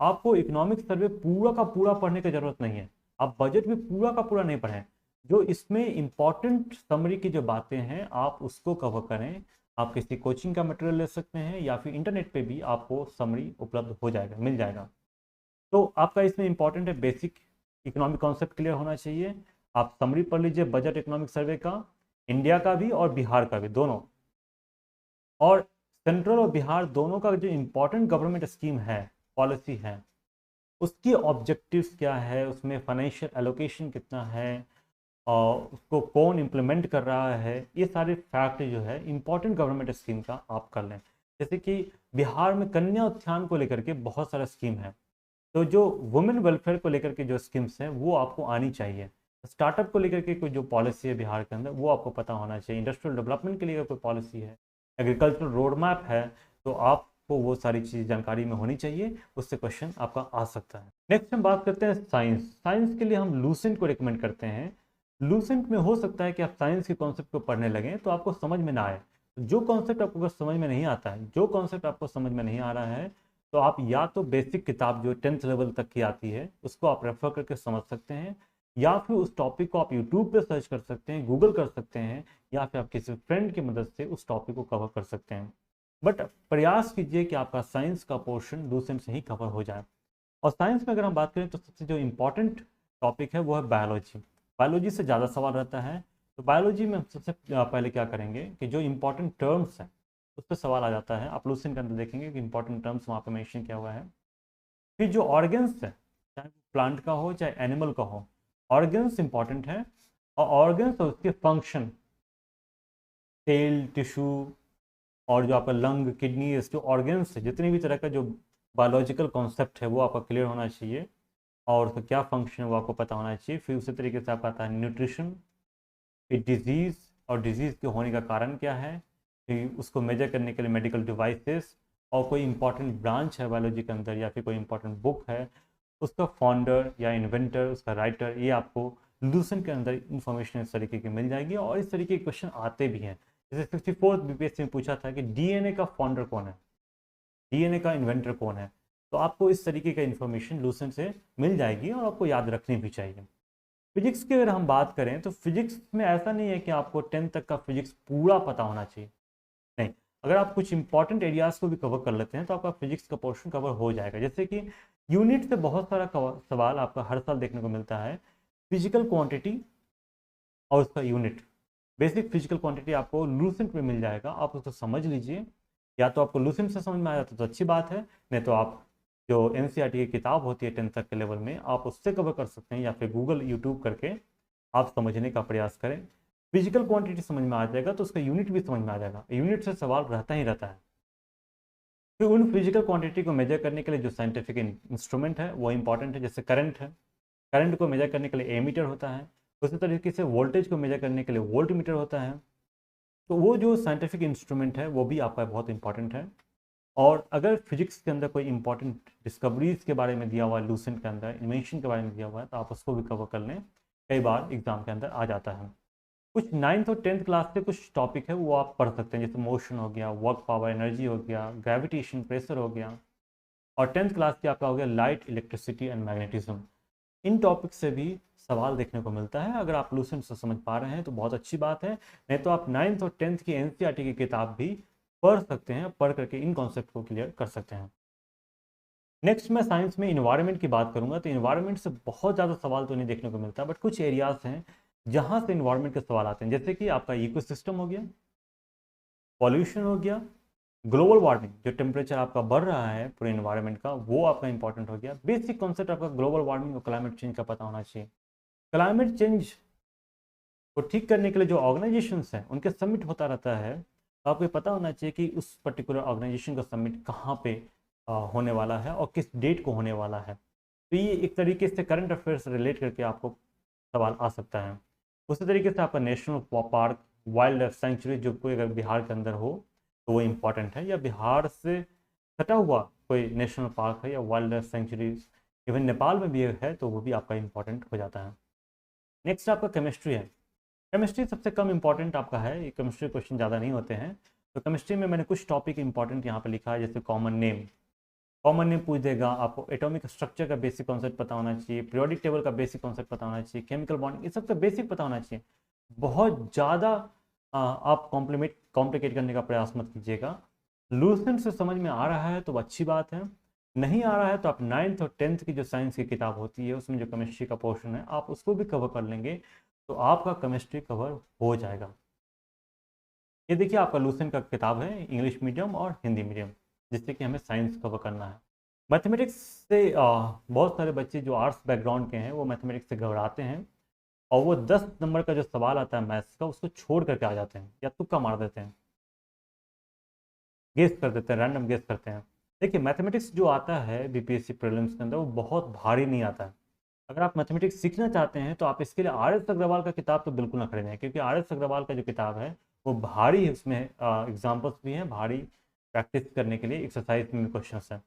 आपको इकोनॉमिक सर्वे पूरा का पूरा पढ़ने की जरूरत नहीं है, आप बजट भी पूरा का पूरा नहीं पढ़ें। जो इसमें इंपॉर्टेंट समरी की जो बातें हैं आप उसको कवर करें। आप किसी कोचिंग का मटेरियल ले सकते हैं या फिर इंटरनेट पे भी आपको समरी उपलब्ध हो जाएगा, मिल जाएगा। तो आपका इसमें इंपॉर्टेंट है बेसिक इकोनॉमिक कॉन्सेप्ट क्लियर होना चाहिए। आप समरी पढ़ लीजिए बजट इकोनॉमिक सर्वे का, इंडिया का भी और बिहार का भी, दोनों। और सेंट्रल और बिहार दोनों का जो इंपॉर्टेंट गवर्नमेंट स्कीम है, पॉलिसी है, उसकी ऑब्जेक्टिव्स क्या है, उसमें फाइनेंशियल एलोकेशन कितना है और उसको कौन इम्प्लीमेंट कर रहा है, ये सारे फैक्ट जो है इंपॉर्टेंट गवर्नमेंट स्कीम का आप कर लें। जैसे कि बिहार में कन्या उत्थान को लेकर के बहुत सारा स्कीम है, तो जो वुमेन वेलफेयर को लेकर के जो स्कीम्स हैं वो आपको आनी चाहिए। स्टार्टअप को लेकर के कोई जो पॉलिसी है बिहार के अंदर वो आपको पता होना चाहिए। इंडस्ट्रियल डेवलपमेंट के लिए अगर कोई पॉलिसी है, एग्रीकल्चरल रोड मैप है, तो आपको वो सारी चीज़ जानकारी में होनी चाहिए, उससे क्वेश्चन आपका आ सकता है। नेक्स्ट हम बात करते हैं साइंस। साइंस के लिए हम लूसेंट को रिकमेंड करते हैं। लूसेंट में हो सकता है कि आप साइंस के कॉन्सेप्ट को पढ़ने लगें तो आपको समझ में ना आए। जो कॉन्सेप्ट आपको अगर समझ में नहीं आता है, जो कॉन्सेप्ट आपको समझ में नहीं आ रहा है, तो आप या तो बेसिक किताब जो 10th लेवल तक की आती है उसको आप रेफर करके समझ सकते हैं, या फिर उस टॉपिक को आप यूट्यूब पे सर्च कर सकते हैं, गूगल कर सकते हैं, या फिर आप किसी फ्रेंड की मदद से उस टॉपिक को कवर कर सकते हैं। बट प्रयास कीजिए कि आपका साइंस का पोर्शन लूसेंट से ही कवर हो जाए। और साइंस में अगर हम बात करें तो सबसे जो इम्पोर्टेंट टॉपिक है वो है बायोलॉजी। बायोलॉजी से ज़्यादा सवाल रहता है। तो बायोलॉजी में हम सबसे पहले क्या करेंगे कि जो इंपॉर्टेंट टर्म्स हैं उस पर सवाल आ जाता है। आप लूसेंट के अंदर देखेंगे कि इंपॉर्टेंट टर्म्स वहाँ पे मेंशन किया हुआ है। फिर जो ऑर्गन्स है, चाहे प्लांट का हो चाहे एनिमल का हो, ऑर्गन्स इंपॉर्टेंट है। और ऑर्गन्स और उसके फंक्शन, सेल, टिश्यू और जो आपका लंग, किडनी, जो ऑर्गन्स है, जितने भी तरह का जो बायोलॉजिकल कॉन्सेप्ट है वो आपका क्लियर होना चाहिए और उसका क्या फंक्शन है वो आपको पता होना चाहिए। फिर उसी तरीके से आपका आता है न्यूट्रिशन, फिर डिजीज़ और डिजीज़ के होने का कारण क्या है, फिर उसको मेजर करने के लिए मेडिकल डिवाइसेस, और कोई इंपॉर्टेंट ब्रांच है बायोलॉजी के अंदर या फिर कोई इंपॉर्टेंट बुक है, उसका फाउंडर या इन्वेंटर, उसका राइटर, ये आपको लूसेंट के अंदर इंफॉर्मेशन इस तरीके की मिल जाएगी। और इस तरीके के क्वेश्चन आते भी हैं। जैसे 64 बीपीएससी में पूछा था कि डीएनए का फाउंडर कौन है, डीएनए का इन्वेंटर कौन है। तो आपको इस तरीके का इन्फॉर्मेशन लूसेंट से मिल जाएगी और आपको याद रखनी भी चाहिए। फिजिक्स की अगर हम बात करें तो फिजिक्स में ऐसा नहीं है कि आपको 10th तक का फिजिक्स पूरा पता होना चाहिए, नहीं। अगर आप कुछ इंपॉर्टेंट एरियाज को भी कवर कर लेते हैं तो आपका फिजिक्स का पोर्शन कवर हो जाएगा। जैसे कि यूनिट से बहुत सारा सवाल आपका हर साल देखने को मिलता है। फिजिकल क्वांटिटी और उसका यूनिट, बेसिक फिजिकल क्वांटिटी आपको लूसेंट में मिल जाएगा, आप उसको समझ लीजिए। या तो आपको लूसेंट से समझ में आ जाता तो अच्छी बात है, नहीं तो आप जो एनसीईआरटी की किताब होती है 10th तक के लेवल में, आप उससे कवर कर सकते हैं या फिर गूगल यूट्यूब करके आप समझने का प्रयास करें। फिजिकल क्वांटिटी समझ में आ जाएगा तो उसका यूनिट भी समझ में आ जाएगा, यूनिट से सवाल रहता ही रहता है। फिर उन फिजिकल क्वांटिटी को मेजर करने के लिए जो साइंटिफिक इंस्ट्रूमेंट है वो इंपॉर्टेंट है। जैसे करंट है, करंट को मेजर करने के लिए एमीटर होता है। उसी तरीके से वोल्टेज को मेजर करने के लिए वोल्ट मीटर होता है। तो वो जो साइंटिफिक इंस्ट्रूमेंट है वो भी आपका बहुत इंपॉर्टेंट है। और अगर फिजिक्स के अंदर कोई इंपॉर्टेंट डिस्कवरीज के बारे में दिया हुआ है, लूसेंट के अंदर इन्वेंशन के बारे में दिया हुआ है, तो आप उसको भी कवर कर लें, कई बार एग्जाम के अंदर आ जाता है। कुछ 9th और 10th क्लास के कुछ टॉपिक है वो आप पढ़ सकते हैं, जैसे मोशन हो गया, वर्क पावर, एनर्जी हो गया, ग्रेविटेशन, प्रेशर हो गया। और 10th क्लास के आपका हो गया light, electricity and magnetism. In topic से भी सवाल देखने को मिलता है। अगर आप लूसेंट से समझ पा रहे हैं तो बहुत अच्छी बात है, नहीं तो आप 9th और 10th की एनसीईआरटी की किताब भी पढ़ सकते हैं, पढ़ करके इन कॉन्सेप्ट को क्लियर कर सकते हैं। नेक्स्ट मैं साइंस में इन्वायरमेंट की बात करूंगा। तो इन्वायरमेंट से बहुत ज़्यादा सवाल तो नहीं देखने को मिलता, बट कुछ एरियाज हैं जहाँ से इन्वायरमेंट के सवाल आते हैं। जैसे कि आपका इकोसिस्टम हो गया, पॉल्यूशन हो गया, ग्लोबल वार्मिंग, जो टेम्परेचर आपका बढ़ रहा है पूरे इन्वायरमेंट का, वो आपका इंपॉर्टेंट हो गया। बेसिक कॉन्सेप्ट आपका ग्लोबल वार्मिंग और क्लाइमेट चेंज का पता होना चाहिए। क्लाइमेट चेंज को ठीक करने के लिए जो ऑर्गेनाइजेशंस हैं उनके समिट होता रहता है, तो आपको पता होना चाहिए कि उस पर्टिकुलर ऑर्गेनाइजेशन का समिट कहाँ पे होने वाला है और किस डेट को होने वाला है। तो ये एक तरीके से करंट अफेयर से रिलेट करके आपको सवाल आ सकता है। उसी तरीके से आपका national park, wild life sanctuary, जो कोई अगर बिहार के अंदर हो तो वो इम्पॉर्टेंट है, या बिहार से सटा हुआ कोई नेशनल पार्क है या wild life sanctuary, even Nepal में भी है, तो वो भी आपका इम्पॉर्टेंट हो जाता है। नेक्स्ट आपका केमिस्ट्री है। केमिस्ट्री सबसे कम इंपॉर्टेंट आपका है, ये केमिस्ट्री क्वेश्चन ज़्यादा नहीं होते हैं। तो केमिस्ट्री में मैंने कुछ टॉपिक इंपॉर्टेंट यहाँ पे लिखा है, जैसे कॉमन नेम, कॉमन नेम पूछ देगा आपको, एटॉमिक स्ट्रक्चर का बेसिक कॉन्सेप्ट पता होना चाहिए, पीरियोडिक टेबल का बेसिक कॉन्सेप्ट पता होना चाहिए, केमिकल बॉन्डिंग, ये सब का बेसिक पता होना चाहिए। बहुत ज़्यादा आप कॉम्प्लिकेट करने का प्रयास मत कीजिएगा। लूसेंट से समझ में आ रहा है तो अच्छी बात है, नहीं आ रहा है तो आप 9th और 10th की जो साइंस की किताब होती है उसमें जो केमिस्ट्री का पोर्शन है आप उसको भी कवर कर लेंगे, तो आपका केमिस्ट्री कवर हो जाएगा। ये देखिए आपका लूसेंट का किताब है, इंग्लिश मीडियम और हिंदी मीडियम, जिससे कि हमें साइंस कवर करना है। मैथमेटिक्स से बहुत सारे बच्चे जो आर्ट्स बैकग्राउंड के हैं वो मैथमेटिक्स से घबराते हैं, और वो 10 नंबर का जो सवाल आता है मैथ्स का उसको छोड़ करके आ जाते हैं या तुक्का मार देते हैं, गेस कर देते हैं, रैंडम गेस करते हैं। देखिए मैथमेटिक्स जो आता है बीपीएससी प्रीलिम्स के अंदर वो बहुत भारी नहीं आता है। अगर आप मैथमेटिक्स सीखना चाहते हैं तो आप इसके लिए आर एस अग्रवाल का किताब तो बिल्कुल ना खरीदें, क्योंकि आर एस अग्रवाल का जो किताब है वो भारी है, उसमें एग्जाम्पल्स भी हैं, भारी प्रैक्टिस करने के लिए एक्सरसाइज में क्वेश्चन हैं।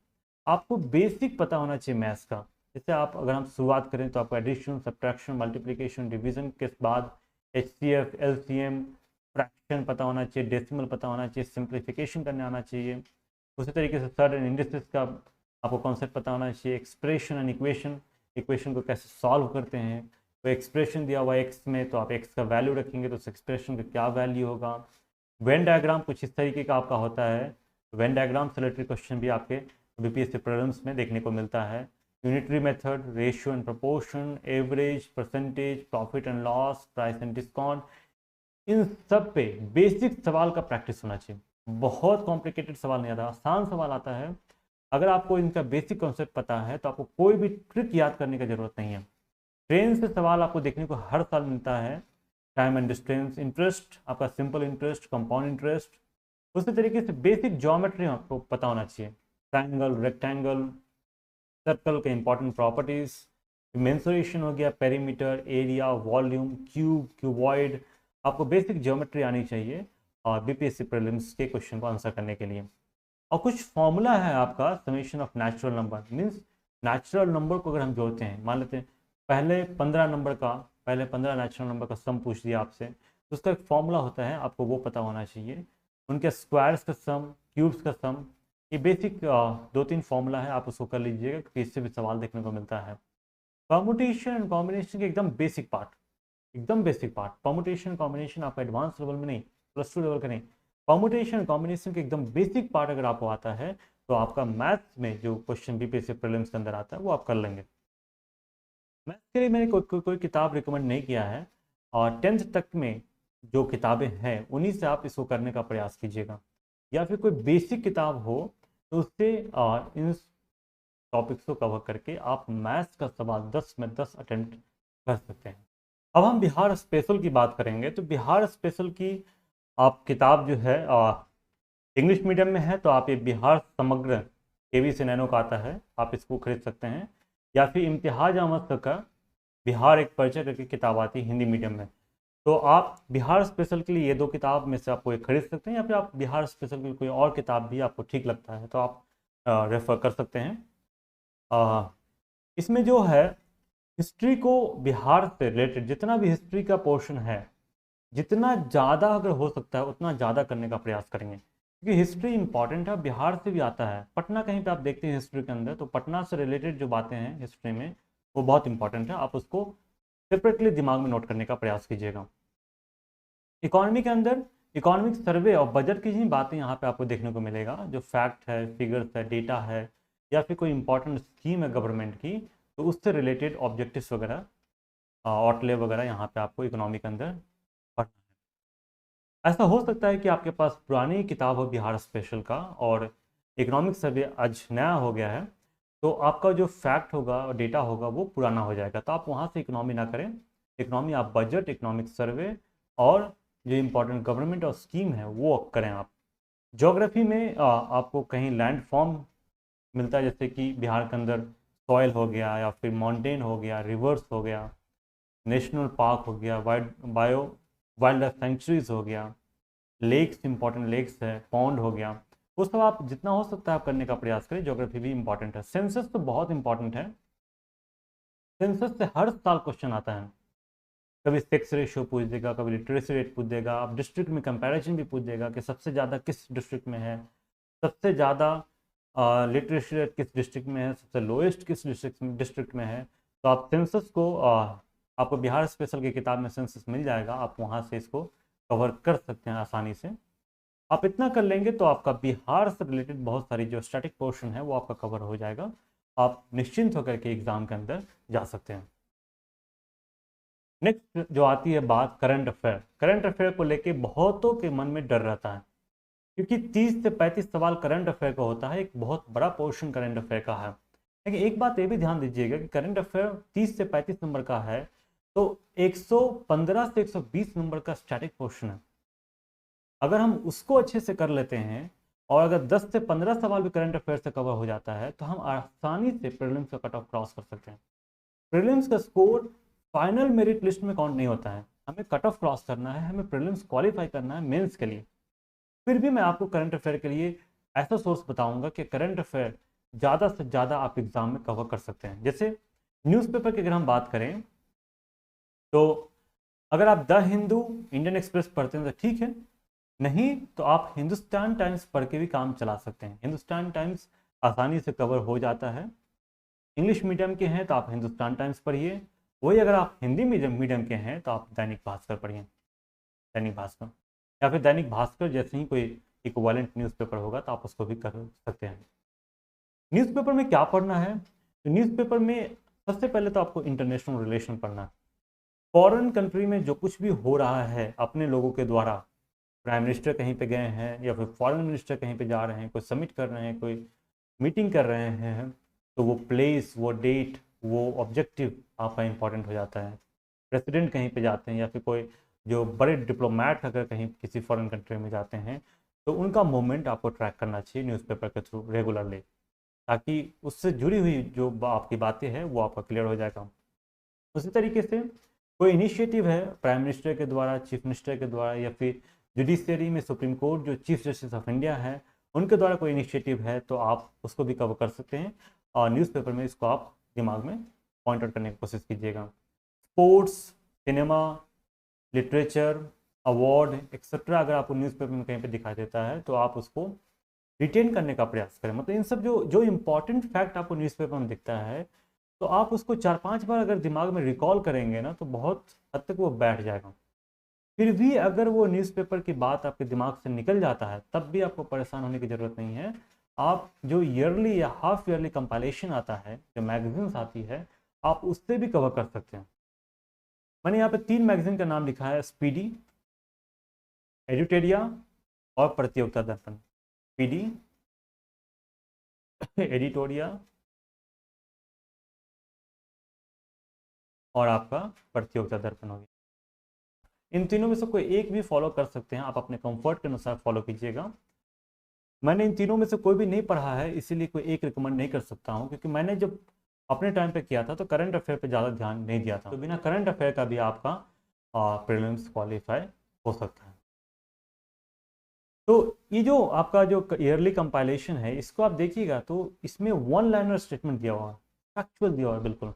आपको बेसिक पता होना चाहिए मैथ्स का। जैसे आप अगर हम शुरुआत करें तो आपको एडिशन, सब्ट्रैक्शन, मल्टीप्लिकेशन, डिवीजन के बाद एचसीएफ, एलसीएम, फ्रैक्शन पता होना चाहिए, डेसिमल पता होना चाहिए, सिंप्लीफिकेशन करने आना चाहिए। उसी तरीके से सर्टेन इंडिसेस का आपको कॉन्सेप्ट पता होना चाहिए, एक्सप्रेशन एंड इक्वेशन, इक्वेशन को कैसे सॉल्व करते हैं। तो एक्सप्रेशन दिया हुआ है एक्स में, तो आप एक्स का वैल्यू रखेंगे तो उस एक्सप्रेशन का क्या वैल्यू होगा। वेन डायग्राम कुछ इस तरीके का आपका होता है, वेन डायग्राम से रिलेटेड क्वेश्चन भी आपके बीपीएससी प्रीलिम्स में देखने को मिलता है। Unitary method, ratio and proportion, average, percentage, profit and loss, price and discount, इन सब पे बेसिक सवाल का प्रैक्टिस होना चाहिए। बहुत कॉम्प्लिकेटेड सवाल नहीं आता, आसान सवाल आता है। अगर आपको इनका बेसिक कॉन्सेप्ट पता है तो आपको कोई भी ट्रिक याद करने की जरूरत नहीं है। ट्रेन से सवाल आपको देखने को हर साल मिलता है। टाइम एंड डिस्टेंस, इंटरेस्ट, आपका सिंपल इंटरेस्ट, कंपाउंड इंटरेस्ट, उसी तरीके से बेसिक ज्योमेट्री आपको पता होना चाहिए। ट्रायंगल, रेक्टेंगल, सर्कल के इंपॉर्टेंट प्रॉपर्टीज, मेंसुरेशन हो गया, perimeter, area, volume, cube, cuboid, आपको बेसिक ज्योमेट्री आनी चाहिए और बीपीएससी प्रीलिम्स के क्वेश्चन को आंसर करने के लिए। और कुछ फॉर्मूला है आपका summation of natural number, means natural number को अगर हम जोड़ते हैं, मान लेते हैं पहले 15 नेचुरल नंबर का सम पूछ दिया आपसे, तो उसका एक फॉर्मूला होता है, आपको वो पता होना चाहिए। उनके स्क्वायर्स का सम, क्यूब्स का सम, ये बेसिक 2-3 फॉर्मूला है, आप उसको कर लीजिएगा क्योंकि इससे भी सवाल देखने को मिलता है। परमुटेशन एंड कॉम्बिनेशन के एकदम बेसिक पार्ट, एकदम बेसिक पार्ट। परमुटेशन कॉम्बिनेशन आपका एडवांस लेवल में नहीं, +2 लेवल का नहीं, परमुटेशन कॉम्बिनेशन के एकदम बेसिक पार्ट अगर आपको आता है तो आपका मैथ्स में जो क्वेश्चन बीपीएससी प्रीलिम्स के अंदर आता है वो आप कर लेंगे। मैथ्स के लिए मैंने कोई किताब रिकमेंड नहीं किया है, और 10th तक में जो किताबें हैं उन्हीं से आप इसको करने का प्रयास कीजिएगा, या फिर कोई बेसिक किताब हो तो उससे इन टॉपिक्स को कवर करके आप मैथ्स का सवाल 10 में 10 अटेम्प्ट कर सकते हैं। अब हम बिहार स्पेशल की बात करेंगे, तो बिहार स्पेशल की आप किताब जो है इंग्लिश मीडियम में है तो आप ये बिहार समग्र केवी नैनो का आता है, आप इसको खरीद सकते हैं, या फिर इम्तियाज अहमद का बिहार एक परिचय करके किताब आती है हिंदी मीडियम में। तो आप बिहार स्पेशल के लिए ये 2 किताब में से आपको एक खरीद सकते हैं, या फिर आप बिहार स्पेशल के लिए कोई और किताब भी आपको ठीक लगता है तो आप रेफर कर सकते हैं। इसमें जो है हिस्ट्री को बिहार से रिलेटेड जितना भी हिस्ट्री का पोर्शन है, जितना ज़्यादा अगर हो सकता है उतना ज़्यादा करने का प्रयास करेंगे, क्योंकि हिस्ट्री इंपॉर्टेंट है, बिहार से भी आता है। पटना कहीं पे आप देखते हैं हिस्ट्री के अंदर, तो पटना से रिलेटेड जो बातें हैं हिस्ट्री में वो बहुत इंपॉर्टेंट है, आप उसको सेपरेटली दिमाग में नोट करने का प्रयास कीजिएगा। इकोनॉमी के अंदर इकोनॉमिक सर्वे और बजट की ही बातें यहाँ पे आपको देखने को मिलेगा, जो फैक्ट है, फिगर्स है, डेटा है, या फिर कोई इंपॉर्टेंट स्कीम है गवर्नमेंट की, तो उससे रिलेटेड ऑब्जेक्टिव्स वगैरह, आउटले वगैरह यहाँ पे आपको इकोनॉमी के अंदर पढ़ना है। ऐसा हो सकता है कि आपके पास पुरानी किताब हो बिहार स्पेशल का और इकोनॉमिक सर्वे आज नया हो गया है, तो आपका जो फैक्ट होगा और डेटा होगा वो पुराना हो जाएगा, तो आप वहाँ से इकोनॉमी ना करें। इकोनॉमी आप बजट, इकोनॉमिक सर्वे और जो इम्पोर्टेंट गवर्नमेंट और स्कीम है वो करें आप। ज्योग्राफी में आपको कहीं लैंड फॉर्म मिलता है, जैसे कि बिहार के अंदर सॉइल हो गया, या फिर माउंटेन हो गया, रिवर्स हो गया, नेशनल पार्क हो गया, वाइल्ड लाइफ सेंचुरीज हो गया, लेक्स, इंपॉर्टेंट लेक्स है, पॉन्ड हो गया, वो सब आप जितना हो सकता है आप करने का प्रयास करें। ज्योग्राफी भी इंपॉर्टेंट है। सेंसस तो बहुत इंपॉर्टेंट है, सेंसस से हर साल क्वेश्चन आता है, कभी सेक्स रेशियो पूछ देगा, कभी लिटरेसी रेट पूछ देगा, आप डिस्ट्रिक्ट में कंपैरिजन भी पूछ देगा कि सबसे ज़्यादा किस डिस्ट्रिक्ट में है, सबसे ज़्यादा लिटरेसी रेट किस डिस्ट्रिक्ट में है, सबसे लोएस्ट किस डिस्ट्रिक्ट में है। तो आप सेंसस को आपको बिहार स्पेशल की किताब में सेंसस मिल जाएगा, आप वहाँ से इसको कवर कर सकते हैं आसानी से। आप इतना कर लेंगे तो आपका बिहार से रिलेटेड बहुत सारी जो स्टैटिक पोर्शन है वो आपका कवर हो जाएगा, आप निश्चिंत होकर के एग्ज़ाम के अंदर जा सकते हैं। नेक्स्ट जो आती है बात करंट अफेयर, करंट अफेयर को लेके बहुतों के मन में डर रहता है, क्योंकि 30 से 35 सवाल करंट अफेयर का होता है, एक बहुत बड़ा पोर्शन करंट अफेयर का है। लेकिन एक बात ये भी ध्यान दीजिएगा कि करंट अफेयर 30 से 35 नंबर का है, तो 115 से 120 नंबर का स्टैटिक पोर्शन है। अगर हम उसको अच्छे से कर लेते हैं और अगर 10 से 15 सवाल भी करंट अफेयर से कवर हो जाता है तो हम आसानी से प्रीलिम्स का कट ऑफ क्रॉस कर सकते हैं। प्रीलिम्स का स्कोर फाइनल मेरिट लिस्ट में काउंट नहीं होता है, हमें कट ऑफ क्रॉस करना है, हमें प्रीलिम्स क्वालिफाई करना है मेंस के लिए। फिर भी मैं आपको करंट अफेयर के लिए ऐसा सोर्स बताऊंगा कि करंट अफेयर ज़्यादा से ज़्यादा आप एग्जाम में कवर कर सकते हैं। जैसे न्यूज़पेपर की अगर हम बात करें तो अगर आप द हिंदू, इंडियन एक्सप्रेस पढ़ते हैं तो ठीक है, नहीं तो आप हिंदुस्तान टाइम्स पढ़ के भी काम चला सकते हैं। हिंदुस्तान टाइम्स आसानी से कवर हो जाता है। इंग्लिश मीडियम के हैं तो आप हिंदुस्तान टाइम्स पढ़िए, वही अगर आप हिंदी मीडियम के हैं तो आप दैनिक भास्कर पढ़िए, दैनिक भास्कर, या फिर दैनिक भास्कर जैसे ही कोई इक्विवेलेंट न्यूज़पेपर होगा तो आप उसको भी कर सकते हैं। न्यूज़पेपर में क्या पढ़ना है, तो न्यूज़पेपर में सबसे पहले तो आपको इंटरनेशनल रिलेशन पढ़ना है। फॉरेन कंट्री में जो कुछ भी हो रहा है अपने लोगों के द्वारा, प्राइम मिनिस्टर कहीं पे गए हैं या फिर फॉरेन मिनिस्टर कहीं पे जा रहे हैं, कोई समिट कर रहे हैं, कोई मीटिंग कर रहे हैं तो वो प्लेस, वो डेट, वो ऑब्जेक्टिव आपका इम्पोर्टेंट हो जाता है। प्रेसिडेंट कहीं पे जाते हैं या फिर कोई जो बड़े डिप्लोमेट अगर कहीं किसी फॉरेन कंट्री में जाते हैं तो उनका मूवमेंट आपको ट्रैक करना चाहिए न्यूज़पेपर के थ्रू रेगुलरली, ताकि उससे जुड़ी हुई जो आपकी बातें हैं वो आपका क्लियर हो जाएगा। उसी तरीके से कोई इनिशिएटिव है प्राइम मिनिस्टर के द्वारा, चीफ मिनिस्टर के द्वारा, या फिर जुडिशरी में सुप्रीम कोर्ट जो चीफ जस्टिस ऑफ इंडिया है उनके द्वारा कोई इनिशिएटिव है तो आप उसको भी कवर कर सकते हैं और न्यूज़पेपर में इसको आप दिमाग में पॉइंट आउट करने की कोशिश कीजिएगा। Sports, cinema, literature, award etcetera अगर आपको न्यूज़पेपर में कहीं पे दिखाई देता है तो आप उसको रिटेन करने का प्रयास करें। मतलब इन सब जो जो इम्पोर्टेंट फैक्ट आपको न्यूज़पेपर में दिखता है तो आप उसको 4-5 बार अगर दिमाग में रिकॉल करेंगे ना तो बहुत हद तक वो बैठ जाएगा। फिर भी अगर वो न्यूज़पेपर की बात आपके दिमाग से निकल जाता है तब भी आपको परेशान होने की ज़रूरत नहीं है। आप जो ईयरली या हाफ ईयरली कंपाइलेशन आता है, जो मैगजीन्स आती है, आप उससे भी कवर कर सकते हैं। मैंने यहाँ पे 3 मैगजीन का नाम लिखा है, स्पीडी, एडिटेरिया और प्रतियोगिता दर्पण। स्पीडी, एडिटोरिया और आपका प्रतियोगिता दर्पण हो गया। इन तीनों में से कोई एक भी फॉलो कर सकते हैं, आप अपने कंफर्ट के अनुसार फॉलो कीजिएगा। मैंने इन तीनों में से कोई भी नहीं पढ़ा है इसीलिए कोई एक रिकमेंड नहीं कर सकता हूँ, क्योंकि मैंने जब अपने टाइम पे किया था तो करंट अफेयर पे ज़्यादा ध्यान नहीं दिया था। तो बिना करंट अफेयर का भी आपका प्रीलिम्स क्वालिफाई हो सकता है। तो ये जो आपका जो ईयरली कंपाइलेशन है इसको आप देखिएगा तो इसमें वन लाइनर स्टेटमेंट दिया हुआ है, फैक्चुअल दिया हुआ है बिल्कुल।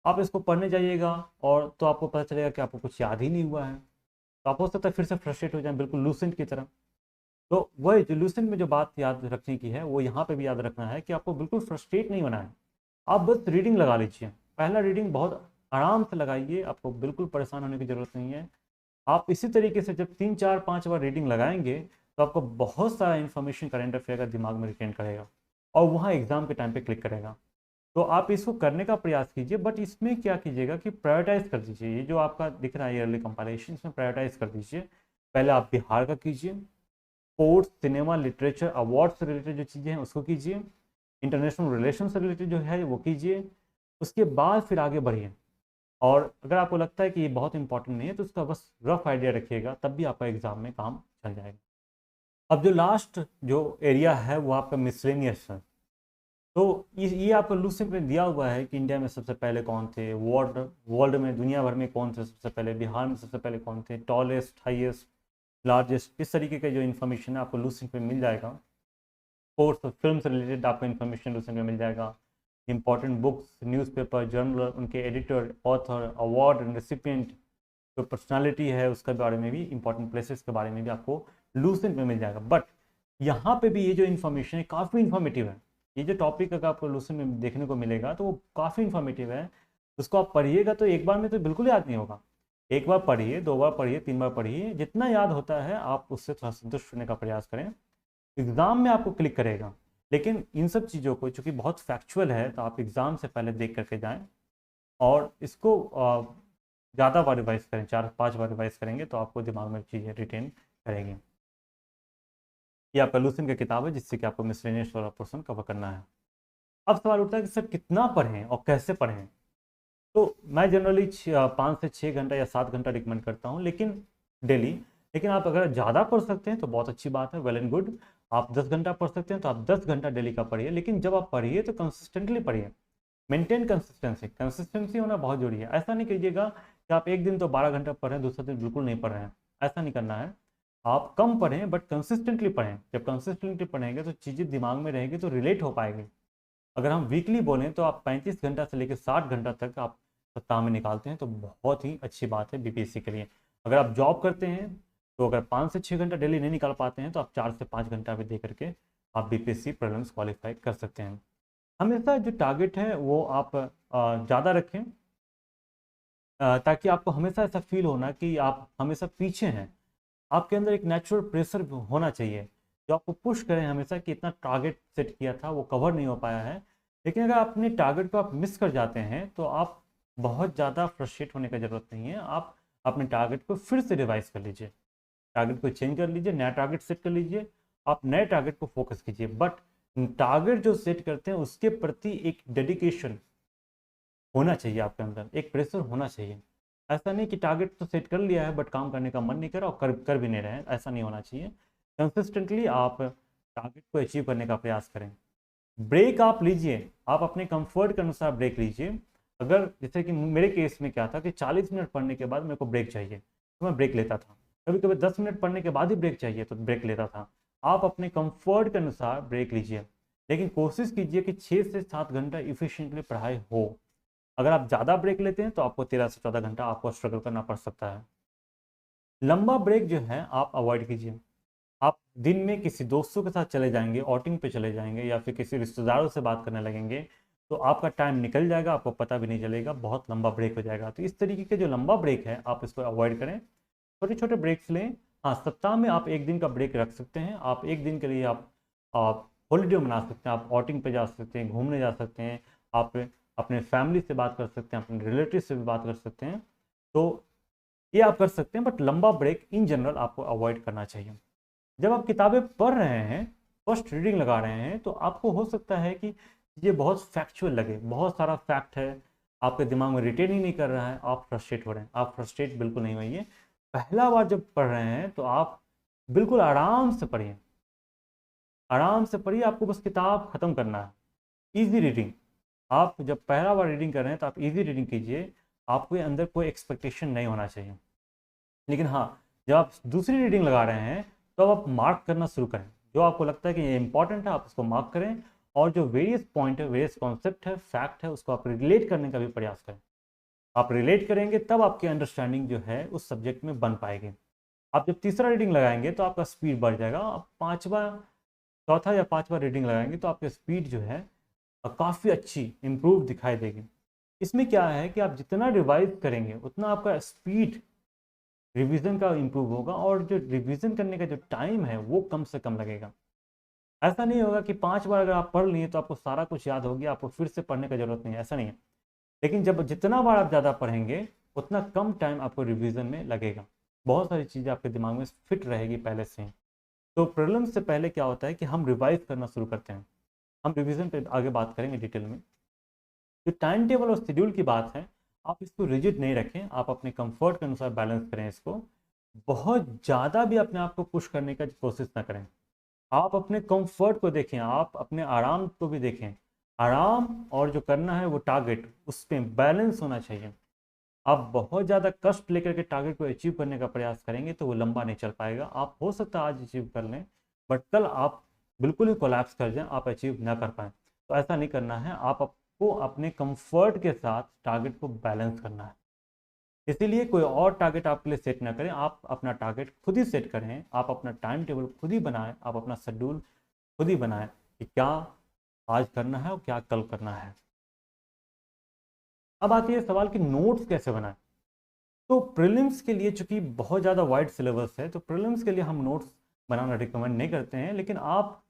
आप इसको पढ़ने जाइएगा और तो आपको पता चलेगा कि आपको कुछ याद ही नहीं हुआ है, तो आप हो सकता है फिर से फ्रस्ट्रेट हो जाए, बिल्कुल लूसेंट की तरह। तो वही जो लूसेंट में जो बात याद रखने की है वो यहाँ पे भी याद रखना है कि आपको बिल्कुल फ्रस्ट्रेट नहीं होना है। आप बस रीडिंग लगा लीजिए, पहला रीडिंग बहुत आराम से लगाइए, आपको बिल्कुल परेशान होने की ज़रूरत नहीं है। आप इसी तरीके से जब 3-4-5 बार रीडिंग लगाएंगे तो आपको बहुत सारा इन्फॉर्मेशन करेंट अफेयर का दिमाग में रिटेन करेगा और वहाँ एग्जाम के टाइम पे क्लिक करेगा। तो आप इसको करने का प्रयास कीजिए, बट इसमें क्या कीजिएगा कि प्रायोरिटाइज कर दीजिए। ये जो आपका दिख रहा है ईयरली कंपाइलेशन, इसमें प्रायोरिटाइज कर दीजिए। पहले आप बिहार का कीजिए, स्पोर्ट्स, सिनेमा, लिटरेचर, अवार्ड से रिलेटेड जो चीज़ें हैं उसको कीजिए, इंटरनेशनल रिलेशन से रिलेटेड जो है वो कीजिए, उसके बाद फिर आगे बढ़िए। और अगर आपको लगता है कि ये बहुत इंपॉर्टेंट नहीं है तो उसका बस रफ आइडिया रखिएगा, तब भी आपका एग्जाम में काम चल जाएगा। अब जो लास्ट जो एरिया है वो आपका मिसलेनियस है। तो ये आपको लूसेंट में दिया हुआ है कि इंडिया में सबसे पहले कौन थे, वर्ल्ड में, दुनिया भर में कौन थे सबसे पहले, बिहार में सबसे पहले कौन थे, टॉलेस्ट, हाईएस्ट, लार्जेस्ट, इस तरीके का जो इन्फॉर्मेशन है आपको लूसेंट में मिल जाएगा। स्पोर्ट्स और फिल्म से रिलेटेड आपको इन्फॉर्मेशन लूसेंट में मिल जाएगा। इंपॉर्टेंट बुक्स, न्यूज़पेपर, जर्नल, उनके एडिटर, ऑथर, अवार्ड रेसिपिएंट, जो पर्सनालिटी है उसके बारे में भी, इंपॉर्टेंट प्लेसेस के बारे में भी आपको लूसेंट में मिल जाएगा। बट यहाँ पे भी ये जो इन्फॉर्मेशन है काफ़ी इन्फॉर्मेटिव है। ये जो टॉपिक अगर आपको लूसेंट में देखने को मिलेगा तो वो काफ़ी इन्फॉर्मेटिव है। उसको आप पढ़िएगा तो एक बार में तो बिल्कुल याद नहीं होगा। एक बार पढ़िए, 2 बार पढ़िए, 3 बार पढ़िए, जितना याद होता है आप उससे थोड़ा संतुष्ट होने का प्रयास करें। एग्ज़ाम में आपको क्लिक करेगा, लेकिन इन सब चीज़ों को चूँकि बहुत फैक्चुअल है तो आप एग्ज़ाम से पहले देख करके जाएँ और इसको ज़्यादा बार रिवाइज करें, 4-5 बार रिवाइज करेंगे तो आपको दिमाग में चीज़ें रिटेन करेंगी। ये आपका लूसेंट की किताब है जिससे कि आपको मिसलेनियस वाला पोर्शन कवर करना है। अब सवाल उठता है कि सर कितना पढ़ें और कैसे पढ़ें? तो मैं जनरली 5 से 6 घंटा या 7 घंटा रिकमेंड करता हूँ, लेकिन डेली। लेकिन आप अगर ज़्यादा पढ़ सकते हैं तो बहुत अच्छी बात है, वेल एंड गुड। आप 10 घंटा पढ़ सकते हैं तो आप 10 घंटा डेली का पढ़िए, लेकिन जब आप पढ़िए तो कंसिस्टेंटली पढ़िए। मेंटेन कंसिस्टेंसी, कंसिस्टेंसी होना बहुत जरूरी है। ऐसा नहीं कीजिएगा कि आप एक दिन तो 12 घंटा पढ़ रहे हैं, दूसरे दिन बिल्कुल नहीं पढ़ रहे हैं, ऐसा नहीं करना है। आप कम पढ़ें बट कंसिस्टेंटली पढ़ें। जब कंसिस्टेंटली पढ़ेंगे तो चीज़ें दिमाग में रहेगी तो रिलेट हो पाएगी। अगर हम वीकली बोलें तो आप 35 घंटा से लेकर 60 घंटा तक आप सप्ताह में निकालते हैं तो बहुत ही अच्छी बात है बीपीएससी के लिए। अगर आप जॉब करते हैं तो अगर 5 से 6 घंटा डेली नहीं निकाल पाते हैं तो आप 4 से 5 घंटा भी दे करके आप बीपीएससी प्रीलिम्स क्वालिफाई कर सकते हैं। हमेशा जो टारगेट है वो आप ज़्यादा रखें, ताकि आपको हमेशा ऐसा फील होना कि आप हमेशा पीछे हैं। आपके अंदर एक नेचुरल प्रेशर होना चाहिए जो आपको पुश करें हमेशा कि इतना टारगेट सेट किया था वो कवर नहीं हो पाया है। लेकिन अगर अपने टारगेट को आप मिस कर जाते हैं तो आप बहुत ज़्यादा फ्रस्ट्रेट होने की ज़रूरत नहीं है। आप अपने टारगेट को फिर से रिवाइज कर लीजिए, टारगेट को चेंज कर लीजिए, नया टारगेट सेट कर लीजिए, आप नए टारगेट को फोकस कीजिए। बट टारगेट जो सेट करते हैं उसके प्रति एक डेडिकेशन होना चाहिए आपके अंदर, एक प्रेशर होना चाहिए। ऐसा नहीं कि टारगेट तो सेट कर लिया है बट काम करने का मन नहीं कर रहा और कर भी नहीं रहे हैं, ऐसा नहीं होना चाहिए। कंसिस्टेंटली आप टारगेट को अचीव करने का प्रयास करें। ब्रेक आप लीजिए, आप अपने कंफर्ट के अनुसार ब्रेक लीजिए। अगर जैसे कि मेरे केस में क्या था कि 40 मिनट पढ़ने के बाद मेरे को ब्रेक चाहिए तो मैं ब्रेक लेता था, कभी कभी 10 मिनट पढ़ने के बाद ही ब्रेक चाहिए तो ब्रेक लेता था। आप अपने कंफर्ट के अनुसार ब्रेक लीजिए, लेकिन कोशिश कीजिए कि 6 से 7 घंटा इफिशिएंटली पढ़ाई हो। अगर आप ज़्यादा ब्रेक लेते हैं तो आपको 13 से 14 घंटा आपको स्ट्रगल करना पड़ सकता है। लंबा ब्रेक जो है आप अवॉइड कीजिए। आप दिन में किसी दोस्तों के साथ चले जाएंगे, आउटिंग पे चले जाएंगे या फिर किसी रिश्तेदारों से बात करने लगेंगे तो आपका टाइम निकल जाएगा, आपको पता भी नहीं चलेगा, बहुत लंबा ब्रेक हो जाएगा। तो इस तरीके के जो लंबा ब्रेक है आप इसको अवॉइड करें, छोटे छोटे ब्रेक्स लें। हाँ, सप्ताह में आप एक दिन का ब्रेक रख सकते हैं। आप एक दिन के लिए आप हॉलीडे मना सकते हैं, आप आउटिंग पे जा सकते हैं, घूमने जा सकते हैं, आप अपने फैमिली से बात कर सकते हैं, अपने रिलेटिव से भी बात कर सकते हैं। तो ये आप कर सकते हैं, बट लंबा ब्रेक इन जनरल आपको अवॉइड करना चाहिए। जब आप किताबें पढ़ रहे हैं, फर्स्ट रीडिंग लगा रहे हैं, तो आपको हो सकता है कि ये बहुत फैक्चुअल लगे, बहुत सारा फैक्ट है, आपके दिमाग में रिटेन ही नहीं कर रहा है, आप फ्रस्ट्रेट हो रहे हैं। आप फ्रस्ट्रेट बिल्कुल नहीं होइए। पहला बार जब पढ़ रहे हैं तो आप बिल्कुल आराम से पढ़िए, आराम से पढ़िए। आपको बस किताब खत्म करना है, इजी रीडिंग। आप जब पहला बार रीडिंग कर रहे हैं तो आप इजी रीडिंग कीजिए, आपके अंदर कोई एक्सपेक्टेशन नहीं होना चाहिए। लेकिन हाँ, जब आप दूसरी रीडिंग लगा रहे हैं तो आप मार्क करना शुरू करें। जो आपको लगता है कि ये इंपॉर्टेंट है आप उसको मार्क करें, और जो वेरियस पॉइंट है, वेरियस कॉन्सेप्ट है, फैक्ट है, उसको आप रिलेट करने का भी प्रयास करें। आप रिलेट करेंगे तब आपकी अंडरस्टैंडिंग जो है उस सब्जेक्ट में बन पाएगी। आप जब तीसरा रीडिंग लगाएंगे तो आपका स्पीड बढ़ जाएगा। आप चौथा या पांचवा रीडिंग लगाएंगे तो आपकी स्पीड जो है काफ़ी अच्छी इम्प्रूव दिखाई देगी। इसमें क्या है कि आप जितना रिवाइज करेंगे उतना आपका स्पीड रिवीजन का इम्प्रूव होगा, और जो रिवीजन करने का जो टाइम है वो कम से कम लगेगा। ऐसा नहीं होगा कि 5 बार अगर आप पढ़ लिए तो आपको सारा कुछ याद हो गया, आपको फिर से पढ़ने की जरूरत नहीं है, ऐसा नहीं है। लेकिन जब जितना बार आप ज़्यादा पढ़ेंगे उतना कम टाइम आपको रिवीजन में लगेगा, बहुत सारी चीज़ें आपके दिमाग में फिट रहेगी पहले से ही। तो प्रॉब्लम से पहले क्या होता है कि हम रिवाइज करना शुरू करते हैं। हम रिवीजन पे आगे बात करेंगे डिटेल में। जो टाइम टेबल और शेड्यूल की बात है, आप इसको रिजिड नहीं रखें, आप अपने कंफर्ट के अनुसार बैलेंस करें इसको। बहुत ज़्यादा भी अपने आप को पुश करने का कोशिश ना करें। आप अपने कंफर्ट को देखें, आप अपने आराम को भी देखें। आराम और जो करना है वो टारगेट, उस पर बैलेंस होना चाहिए। आप बहुत ज़्यादा कष्ट लेकर के टारगेट को अचीव करने का प्रयास करेंगे तो वो लंबा नहीं चल पाएगा। आप हो सकता है आज अचीव कर लें बट कल आप बिल्कुल ही कोलैप्स कर जाएं, आप अचीव ना कर पाएँ। तो ऐसा नहीं करना है, आपको अपने कंफर्ट के साथ टारगेट को बैलेंस करना है। इसीलिए कोई और टारगेट आपके लिए सेट ना करें, आप अपना टारगेट खुद ही सेट करें, आप अपना टाइम टेबल खुद ही बनाएं, आप अपना शेड्यूल खुद ही बनाएं कि क्या आज करना है और क्या कल करना है। अब आती है सवाल कि नोट्स कैसे बनाएं। तो प्रीलिम्स के लिए चूंकि बहुत ज़्यादा वाइड सिलेबस है तो प्रीलिम्स के लिए हम नोट्स बनाना रिकमेंड नहीं करते हैं, लेकिन आप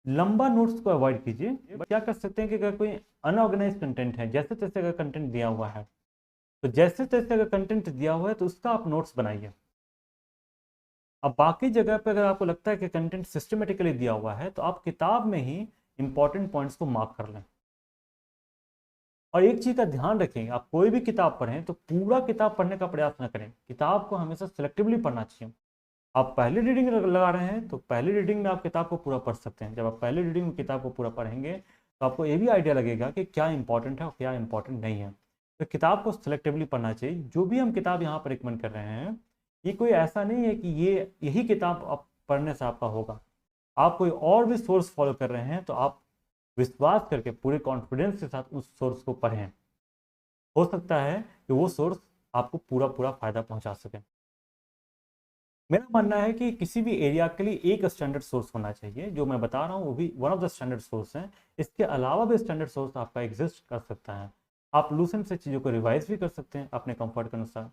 लंबा नोट्स को अवॉइड कीजिए। क्या कर सकते हैं कि अगर कोई अनऑर्गेनाइज कंटेंट है, जैसे तैसे अगर कंटेंट दिया हुआ है तो जैसे तैसे अगर कंटेंट दिया हुआ है तो उसका आप नोट्स बनाइए। अब बाकी जगह पे अगर आपको लगता है कि कंटेंट सिस्टमेटिकली दिया हुआ है तो आप किताब में ही इंपॉर्टेंट पॉइंट्स को मार्क कर लें। और एक चीज़ का ध्यान रखें, आप कोई भी किताब पढ़ें तो पूरा किताब पढ़ने का प्रयास न करें, किताब को हमेशा सिलेक्टिवली पढ़ना चाहिए। आप पहली रीडिंग लगा रहे हैं तो पहली रीडिंग में आप किताब को पूरा पढ़ सकते हैं। जब आप पहली रीडिंग में किताब को पूरा पढ़ेंगे तो आपको ये भी आइडिया लगेगा कि क्या इंपॉर्टेंट है और क्या इंपॉर्टेंट नहीं है। तो किताब को सिलेक्टिवली पढ़ना चाहिए। जो भी हम किताब यहाँ पर रिकमेंड कर रहे हैं ये कोई ऐसा नहीं है कि यही किताब आप पढ़ने से आपका होगा। आप कोई और भी सोर्स फॉलो कर रहे हैं तो आप विश्वास करके पूरे कॉन्फिडेंस के साथ उस सोर्स को पढ़ें। हो सकता है कि वो सोर्स आपको पूरा पूरा फायदा पहुंचा सके। मेरा मानना है कि किसी भी एरिया के लिए एक स्टैंडर्ड सोर्स होना चाहिए। जो मैं बता रहा हूँ वो भी one of the standard source है। इसके अलावा भी स्टैंडर्ड सोर्स आपका एग्जिस्ट कर सकता है। आप लूसेंट से चीज़ों को रिवाइज भी कर सकते हैं अपने कंफर्ट के अनुसार।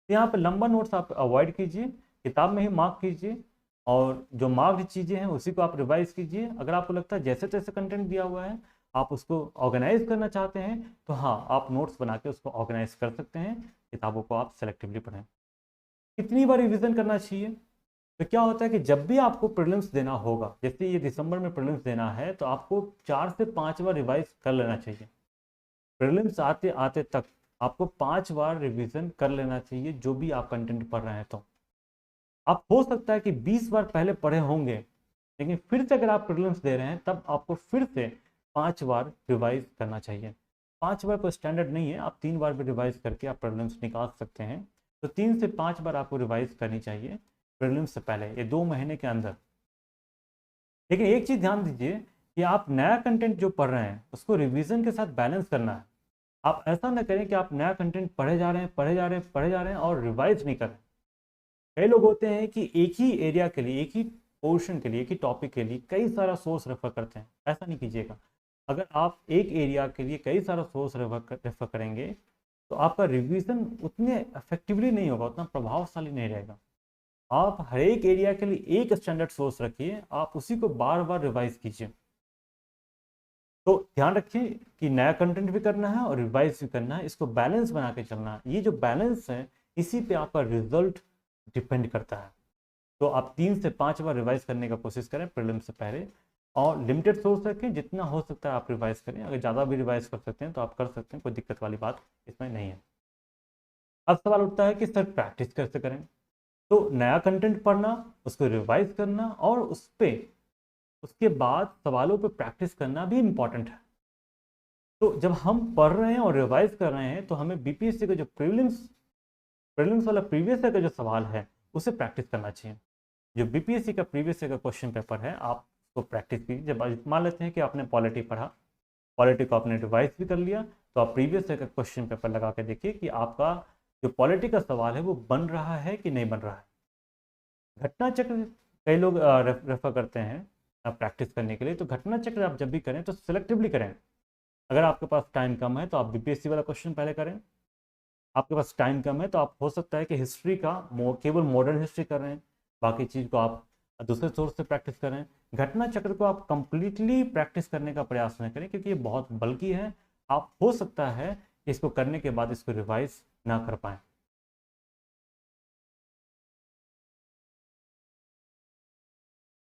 यहाँ पे लंबा नोट्स आप अवॉइड कीजिए, किताब में ही मार्क कीजिए, और जो मार्क्ड चीज़ें हैं उसी को आप रिवाइज कीजिए। अगर आपको लगता है जैसे तैसे कंटेंट दिया हुआ है, आप उसको ऑर्गेनाइज करना चाहते हैं तो हाँ, आप नोट्स बना के उसको ऑर्गेनाइज कर सकते हैं। किताबों को आप सेलेक्टिवली पढ़ें। कितनी बार रिविज़न करना चाहिए? तो क्या होता है कि जब भी आपको प्रीलिम्स देना होगा, जैसे ये दिसंबर में प्रीलिम्स देना है, तो आपको 4 से 5 बार रिवाइज कर लेना चाहिए। प्रीलिम्स आते आते तक आपको 5 बार रिवीजन कर लेना चाहिए, जो भी आप कंटेंट पढ़ रहे हैं। तो आप हो सकता है कि 20 बार पहले पढ़े होंगे, लेकिन फिर से अगर आप प्रीलिम्स दे रहे हैं तब आपको फिर से 5 बार रिवाइज करना चाहिए। 5 बार कोई स्टैंडर्ड नहीं है, आप 3 बार भी रिवाइज करके आप प्रीलिम्स निकाल सकते हैं। तो 3 से 5 बार आपको रिवाइज करनी चाहिए प्रीलिम्स से पहले, ये 2 महीने के अंदर। लेकिन एक चीज़ ध्यान दीजिए कि आप नया कंटेंट जो पढ़ रहे हैं उसको रिवीजन के साथ बैलेंस करना है। आप ऐसा ना करें कि आप नया कंटेंट पढ़े जा रहे हैं, पढ़े जा रहे हैं, पढ़े जा रहे हैं और रिवाइज नहीं कर रहे हैं। कई लोग होते हैं कि एक ही एरिया के लिए, एक ही पोर्शन के लिए, एक ही टॉपिक के लिए कई सारा सोर्स रेफर करते हैं। ऐसा नहीं कीजिएगा। अगर आप एक एरिया के लिए कई सारा सोर्स रेफर करेंगे तो आपका रिवीजन उतने इफेक्टिवली नहीं होगा, उतना प्रभावशाली नहीं रहेगा। आप हर एक एरिया के लिए एक स्टैंडर्ड सोर्स रखिए, आप उसी को बार बार रिवाइज कीजिए। तो ध्यान रखिए कि नया कंटेंट भी करना है और रिवाइज भी करना है, इसको बैलेंस बना के चलना है। ये जो बैलेंस है इसी पे आपका रिजल्ट डिपेंड करता है। तो आप 3 से 5 बार रिवाइज करने का कोशिश करें प्रीलिम्स से पहले, और लिमिटेड सोर्स रखें, जितना हो सकता है आप रिवाइज करें। अगर ज़्यादा भी रिवाइज कर सकते हैं तो आप कर सकते हैं, कोई दिक्कत वाली बात इसमें नहीं है। अब सवाल उठता है कि सर प्रैक्टिस कैसे करें। तो नया कंटेंट पढ़ना, उसको रिवाइज करना और उसके बाद सवालों पे प्रैक्टिस करना भी इम्पॉर्टेंट है। तो जब हम पढ़ रहे हैं और रिवाइज कर रहे हैं तो हमें बीपीएससी का जो प्रीलिम्स प्रीलिम्स वाला प्रीवियस ईयर का जो सवाल है उसे प्रैक्टिस करना चाहिए। जो बीपीएससी का प्रीवियस ईयर का क्वेश्चन पेपर है आप उसको प्रैक्टिस कीजिए। जब मान लेते हैं कि आपने पॉलिटी पढ़ा, पॉलिटी को आपने रिवाइज भी कर लिया, तो आप प्रीवियस ईयर का क्वेश्चन पेपर लगा के देखिए कि आपका जो पॉलिटी का सवाल है वो बन रहा है कि नहीं बन रहा है। घटना चक्र कई लोग रेफर करते हैं प्रैक्टिस करने के लिए। तो घटना चक्र आप जब भी करें तो सिलेक्टिवली करें। अगर आपके पास टाइम कम है तो आप बीपीएससी वाला क्वेश्चन पहले करें। आपके पास टाइम कम है तो आप हो सकता है कि हिस्ट्री का केवल मॉडर्न हिस्ट्री कर रहे हैं, बाकी चीज़ को आप दूसरे सोर्स से प्रैक्टिस करें। घटना चक्र को आप कंप्लीटली प्रैक्टिस करने का प्रयास न करें, क्योंकि ये बहुत बल्कि है। आप हो सकता है कि इसको करने के बाद इसको रिवाइज ना कर पाए।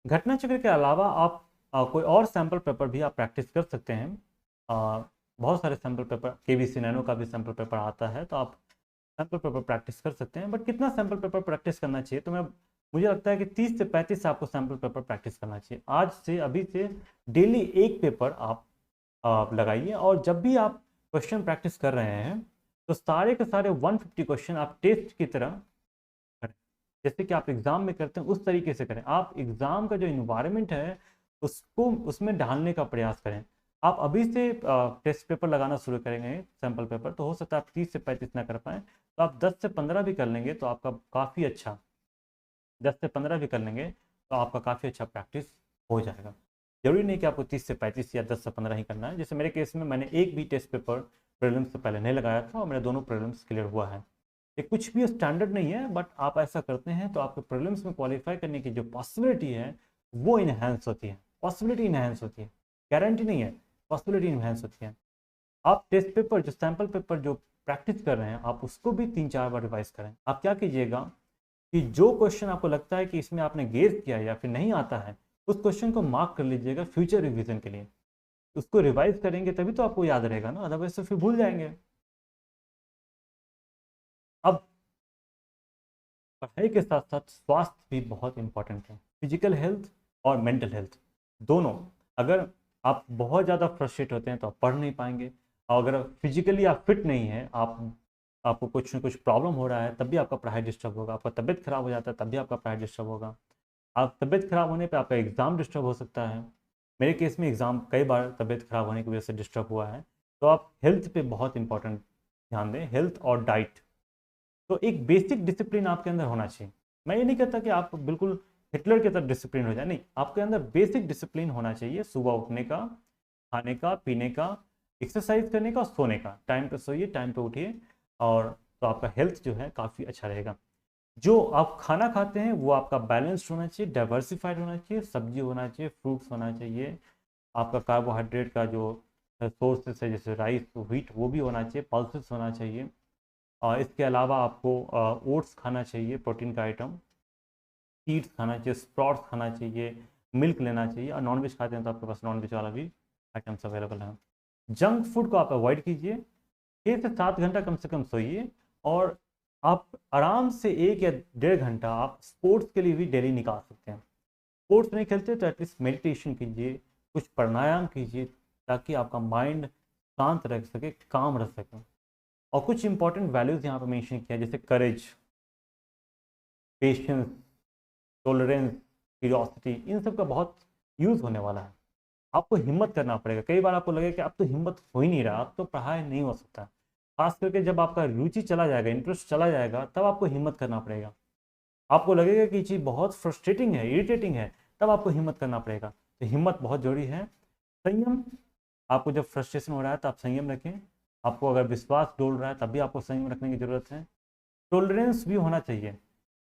घटना चक्र के अलावा आप कोई और सैम्पल पेपर भी आप प्रैक्टिस कर सकते हैं। बहुत सारे सैम्पल पेपर, केवीसी नैनो का भी सैम्पल पेपर आता है, तो आप सैम्पल पेपर प्रैक्टिस कर सकते हैं। बट कितना सैम्पल पेपर प्रैक्टिस करना चाहिए, तो मुझे लगता है कि 30 से 35 आपको सैम्पल पेपर प्रैक्टिस करना चाहिए। आज से, अभी से डेली एक पेपर आप लगाइए, और जब भी आप क्वेश्चन प्रैक्टिस कर रहे हैं तो सारे के सारे 150 क्वेश्चन आप टेस्ट की तरह करें। जैसे कि आप एग्जाम में करते हैं उस तरीके से करें। आप एग्जाम का जो इन्वायरमेंट है उसको उसमें ढालने का प्रयास करें। आप अभी से टेस्ट पेपर लगाना शुरू करेंगे, सैम्पल पेपर, तो हो सकता है आप 30 से 35 ना कर पाएँ, तो आप 10 से 15 भी कर लेंगे तो आपका काफ़ी अच्छा, 10 से 15 भी कर लेंगे तो आपका काफ़ी अच्छा प्रैक्टिस हो जाएगा। जरूरी नहीं कि आपको 30 से 35 या 10 से 15 ही करना है। जैसे मेरे केस में मैंने एक भी टेस्ट पेपर प्रीलिम्स से पहले नहीं लगाया था और मेरे दोनों प्रीलिम्स क्लियर हुआ है। ये कुछ भी स्टैंडर्ड नहीं है, बट आप ऐसा करते हैं तो आपके प्रीलिम्स में क्वालिफाई करने की जो पॉसिबिलिटी है वो इन्हेंस होती है। पॉसिबिलिटी इन्हेंस होती है, गारंटी नहीं है, पॉसिबिलिटी इन्हेंस होती है। आप टेस्ट पेपर, जो सैम्पल पेपर जो प्रैक्टिस कर रहे हैं, आप उसको भी 3-4 बार रिवाइज करें। आप क्या कीजिएगा कि जो क्वेश्चन आपको लगता है कि इसमें आपने गेस किया या फिर नहीं आता है, उस क्वेश्चन को मार्क कर लीजिएगा फ्यूचर रिवीजन के लिए। उसको रिवाइज करेंगे तभी तो आपको याद रहेगा ना, अदरवाइज तो फिर भूल जाएंगे। अब पढ़ाई के साथ साथ स्वास्थ्य भी बहुत इंपॉर्टेंट है। फिजिकल हेल्थ और मेंटल हेल्थ दोनों। अगर आप बहुत ज़्यादा फ्रस्ट्रेट होते हैं तो आप पढ़ नहीं पाएंगे, और अगर फिजिकली आप फिट नहीं हैं, आपको कुछ न कुछ प्रॉब्लम हो रहा है, तब भी आपका पढ़ाई डिस्टर्ब होगा। आपका तबीयत खराब हो जाता है तब भी आपका पढ़ाई डिस्टर्ब होगा। आप तबीयत खराब होने पे आपका एग्ज़ाम डिस्टर्ब हो सकता है। मेरे केस में एग्ज़ाम कई बार तबीयत खराब होने की वजह से डिस्टर्ब हुआ है। तो आप हेल्थ पे बहुत इंपॉर्टेंट ध्यान दें, हेल्थ और डाइट। तो एक बेसिक डिसिप्लिन आपके अंदर होना चाहिए। मैं ये नहीं कहता कि आप बिल्कुल हिटलर की तरह डिसिप्लिन हो जाए, नहीं, आपके अंदर बेसिक डिसिप्लिन होना चाहिए। सुबह उठने का, खाने का, पीने का, एक्सरसाइज करने का और सोने का। टाइम पे सोइए, टाइम पे उठिए, और तो आपका हेल्थ जो है काफ़ी अच्छा रहेगा। जो आप खाना खाते हैं वो आपका बैलेंस्ड होना चाहिए, डाइवर्सिफाइड होना चाहिए, सब्जी होना चाहिए, फ्रूट्स होना चाहिए। आपका कार्बोहाइड्रेट का जो सोर्सेस है जैसे राइस, व्हीट, वो भी होना चाहिए, पल्सेस होना चाहिए। इसके अलावा आपको ओट्स खाना चाहिए, प्रोटीन का आइटम। सीड्स खाना चाहिए, स्प्राउट्स खाना चाहिए, मिल्क लेना चाहिए। और नॉनवेज खाते हैं तो आपके पास नॉनवेज वाला भी आइटम्स अवेलेबल हैं। जंक फूड को आप अवॉइड कीजिए, 6 से 7 घंटा कम से कम सोइए, और आप आराम से 1 या 1.5 घंटा आप स्पोर्ट्स के लिए भी डेली निकाल सकते हैं। स्पोर्ट्स नहीं खेलते तो एटलीस्ट मेडिटेशन कीजिए, कुछ प्राणायाम कीजिए, ताकि आपका माइंड शांत रह सके, काम रह सके। और कुछ इंपॉर्टेंट वैल्यूज़ यहाँ पर मेंशन किया है, जैसे करेज, पेशेंस, टॉलरेंस, क्यूरियोसिटी, इन सब का बहुत यूज़ होने वाला है। आपको हिम्मत करना पड़ेगा। कई बार आपको लगे कि अब तो हिम्मत हो ही नहीं रहा, अब तो पढ़ाई नहीं हो सकता। खास करके जब आपका रुचि चला जाएगा, इंटरेस्ट चला जाएगा, तब आपको हिम्मत करना पड़ेगा। आपको लगेगा कि चीज़ बहुत फ्रस्ट्रेटिंग है, इरिटेटिंग है, तब आपको हिम्मत करना पड़ेगा। तो हिम्मत बहुत जरूरी है। संयम, आपको जब फ्रस्ट्रेशन हो रहा है तो आप संयम रखें। आपको अगर विश्वास डोल रहा है तब भी आपको संयम रखने की ज़रूरत है। टॉलरेंस भी होना चाहिए,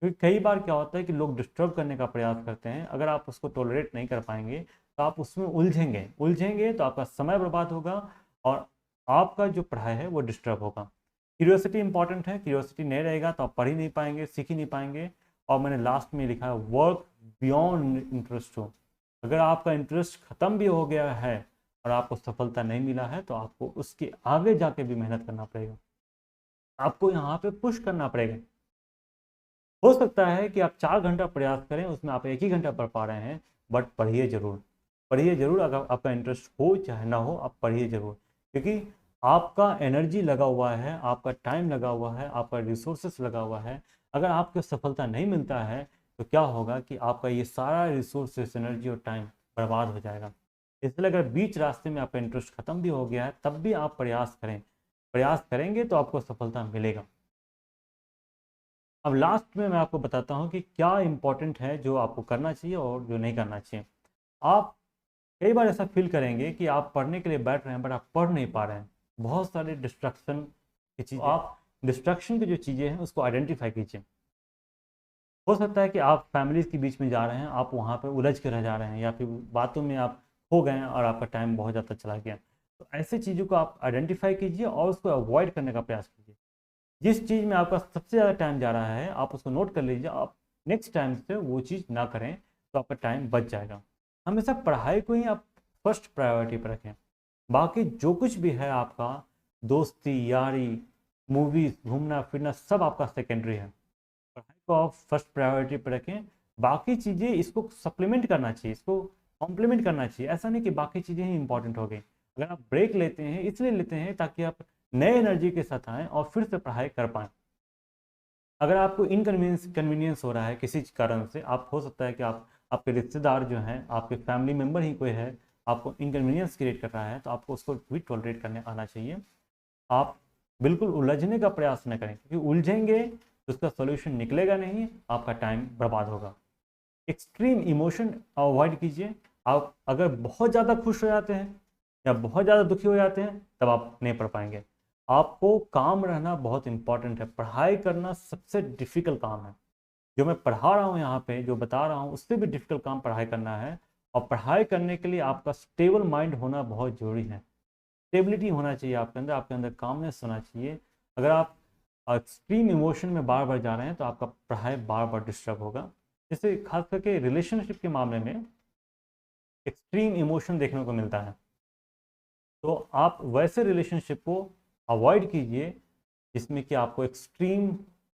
क्योंकि कई बार क्या होता है कि लोग डिस्टर्ब करने का प्रयास करते हैं। अगर आप उसको टॉलरेट नहीं कर पाएंगे तो आप उसमें उलझेंगे तो आपका समय बर्बाद होगा और आपका जो पढ़ाई है वो डिस्टर्ब होगा। क्यूरियोसिटी इंपॉर्टेंट है। क्यूरियोसिटी नहीं रहेगा तो आप पढ़ ही नहीं पाएंगे, सीख ही नहीं पाएंगे। और मैंने लास्ट में लिखा है वर्क बियॉन्ड इंटरेस्ट हो। अगर आपका इंटरेस्ट ख़त्म भी हो गया है और आपको सफलता नहीं मिला है तो आपको उसके आगे जाके भी मेहनत करना पड़ेगा, आपको यहाँ पे पुश करना पड़ेगा। हो सकता है कि आप 4 घंटा प्रयास करें, उसमें आप 1 ही घंटा पढ़ पा रहे हैं, बट पढ़िए जरूर, पढ़िए जरूर। अगर आपका इंटरेस्ट हो चाहे ना हो, आप पढ़िए जरूर, क्योंकि आपका एनर्जी लगा हुआ है, आपका टाइम लगा हुआ है, आपका रिसोर्सेस लगा हुआ है। अगर आपको सफलता नहीं मिलता है तो क्या होगा कि आपका ये सारा रिसोर्सेस, एनर्जी और टाइम बर्बाद हो जाएगा। इसलिए अगर बीच रास्ते में आपका इंटरेस्ट खत्म भी हो गया है तब भी आप प्रयास करें, प्रयास करेंगे तो आपको सफलता मिलेगा। अब लास्ट में मैं आपको बताता हूँ कि क्या इंपॉर्टेंट है जो आपको करना चाहिए और जो नहीं करना चाहिए। आप कई बार ऐसा फील करेंगे कि आप पढ़ने के लिए बैठ रहे हैं बट आप पढ़ नहीं पा रहे हैं, बहुत सारे डिस्ट्रक्शन की चीज़ें। आप डिस्ट्रक्शन की जो चीज़ें हैं उसको आइडेंटिफाई कीजिए। हो सकता है कि आप फैमिलीज के बीच में जा रहे हैं, आप वहाँ पर उलझ के रह जा रहे हैं, या फिर बातों में आप खो गए हैं और आपका टाइम बहुत ज़्यादा चला गया। तो ऐसे चीज़ों को आप आइडेंटिफाई कीजिए और उसको अवॉइड करने का प्रयास कीजिए। जिस चीज़ में आपका सबसे ज़्यादा टाइम जा रहा है आप उसको नोट कर लीजिए, आप नेक्स्ट टाइम से वो चीज़ ना करें तो आपका टाइम बच जाएगा। हमेशा पढ़ाई को ही आप फर्स्ट प्रायोरिटी पर रखें, बाकी जो कुछ भी है आपका, दोस्ती यारी, मूवीज़, घूमना फिरना, सब आपका सेकेंडरी है। पढ़ाई को आप फर्स्ट प्रायोरिटी पर रखें, बाकी चीज़ें इसको सप्लीमेंट करना चाहिए, इसको कॉम्प्लीमेंट करना चाहिए। ऐसा नहीं कि बाकी चीज़ें ही इंपॉर्टेंट हो गई। अगर आप ब्रेक लेते हैं इसलिए लेते हैं ताकि आप नए एनर्जी के साथ आएँ और फिर से पढ़ाई कर पाएँ। अगर आपको कन्वीनियंस हो रहा है किसी कारण से, आप हो सकता है कि आप, आपके रिश्तेदार जो हैं, आपके फैमिली मेम्बर ही कोई है आपको इनकन्वीनियंस क्रिएट कर रहा है, तो आपको उसको भी टॉलरेट करने आना चाहिए। आप बिल्कुल उलझने का प्रयास न करें, क्योंकि उलझेंगे तो उसका सोल्यूशन निकलेगा नहीं, आपका टाइम बर्बाद होगा। एक्सट्रीम इमोशन अवॉइड कीजिए। आप अगर बहुत ज़्यादा खुश हो जाते हैं या बहुत ज़्यादा दुखी हो जाते हैं तब आप नहीं पढ़ पाएंगे। आपको काम रहना बहुत इंपॉर्टेंट है। पढ़ाई करना सबसे डिफ़िकल्ट काम है। जो मैं पढ़ा रहा हूँ यहाँ पे, जो बता रहा हूँ, उससे भी डिफ़िकल्ट काम पढ़ाई करना है। और पढ़ाई करने के लिए आपका स्टेबल माइंड होना बहुत ज़रूरी है। स्टेबिलिटी होना चाहिए आपके अंदर कामनेस होना चाहिए। अगर आप एक्सट्रीम इमोशन में बार बार जा रहे हैं तो आपका पढ़ाई बार बार डिस्टर्ब होगा। जैसे खास करके रिलेशनशिप के मामले में एक्सट्रीम इमोशन देखने को मिलता है, तो आप वैसे रिलेशनशिप को अवॉइड कीजिए जिसमें कि आपको एक्सट्रीम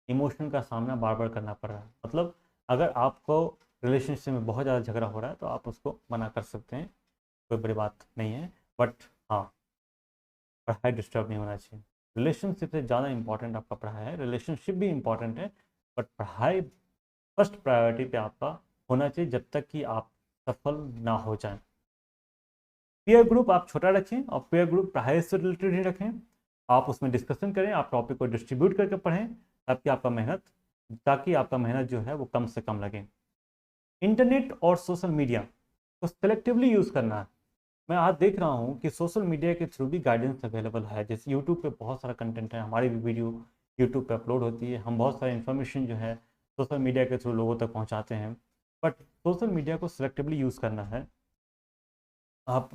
इमोशन का सामना बार बार करना पड़ रहा है। मतलब अगर आपको रिलेशनशिप में बहुत ज़्यादा झगड़ा हो रहा है तो आप उसको मना कर सकते हैं, कोई बड़ी बात नहीं है। बट हाँ, पढ़ाई डिस्टर्ब नहीं होना चाहिए। रिलेशनशिप से ज़्यादा इंपॉर्टेंट आपका पढ़ाई है। रिलेशनशिप भी इंपॉर्टेंट है, बट पढ़ाई फर्स्ट प्रायोरिटी पे आपका होना चाहिए जब तक कि आप सफल ना हो जाएं। पीयर ग्रुप आप छोटा रखें और पीयर ग्रुप पढ़ाई से रिलेटेड ही रखें। आप उसमें डिस्कशन करें, आप टॉपिक को डिस्ट्रीब्यूट करके पढ़ें, ताकि आपका मेहनत जो है वो कम से कम लगे। इंटरनेट और सोशल मीडिया को सेलेक्टिवली यूज़ करना है। मैं आज देख रहा हूँ कि सोशल मीडिया के थ्रू भी गाइडेंस अवेलेबल है। जैसे यूट्यूब पे बहुत सारा कंटेंट है, हमारी भी वीडियो यूट्यूब पे अपलोड होती है, हम बहुत सारी इन्फॉर्मेशन जो है सोशल मीडिया के थ्रू लोगों तक पहुँचाते हैं। बट सोशल मीडिया को सिलेक्टिवली यूज़ करना है। आप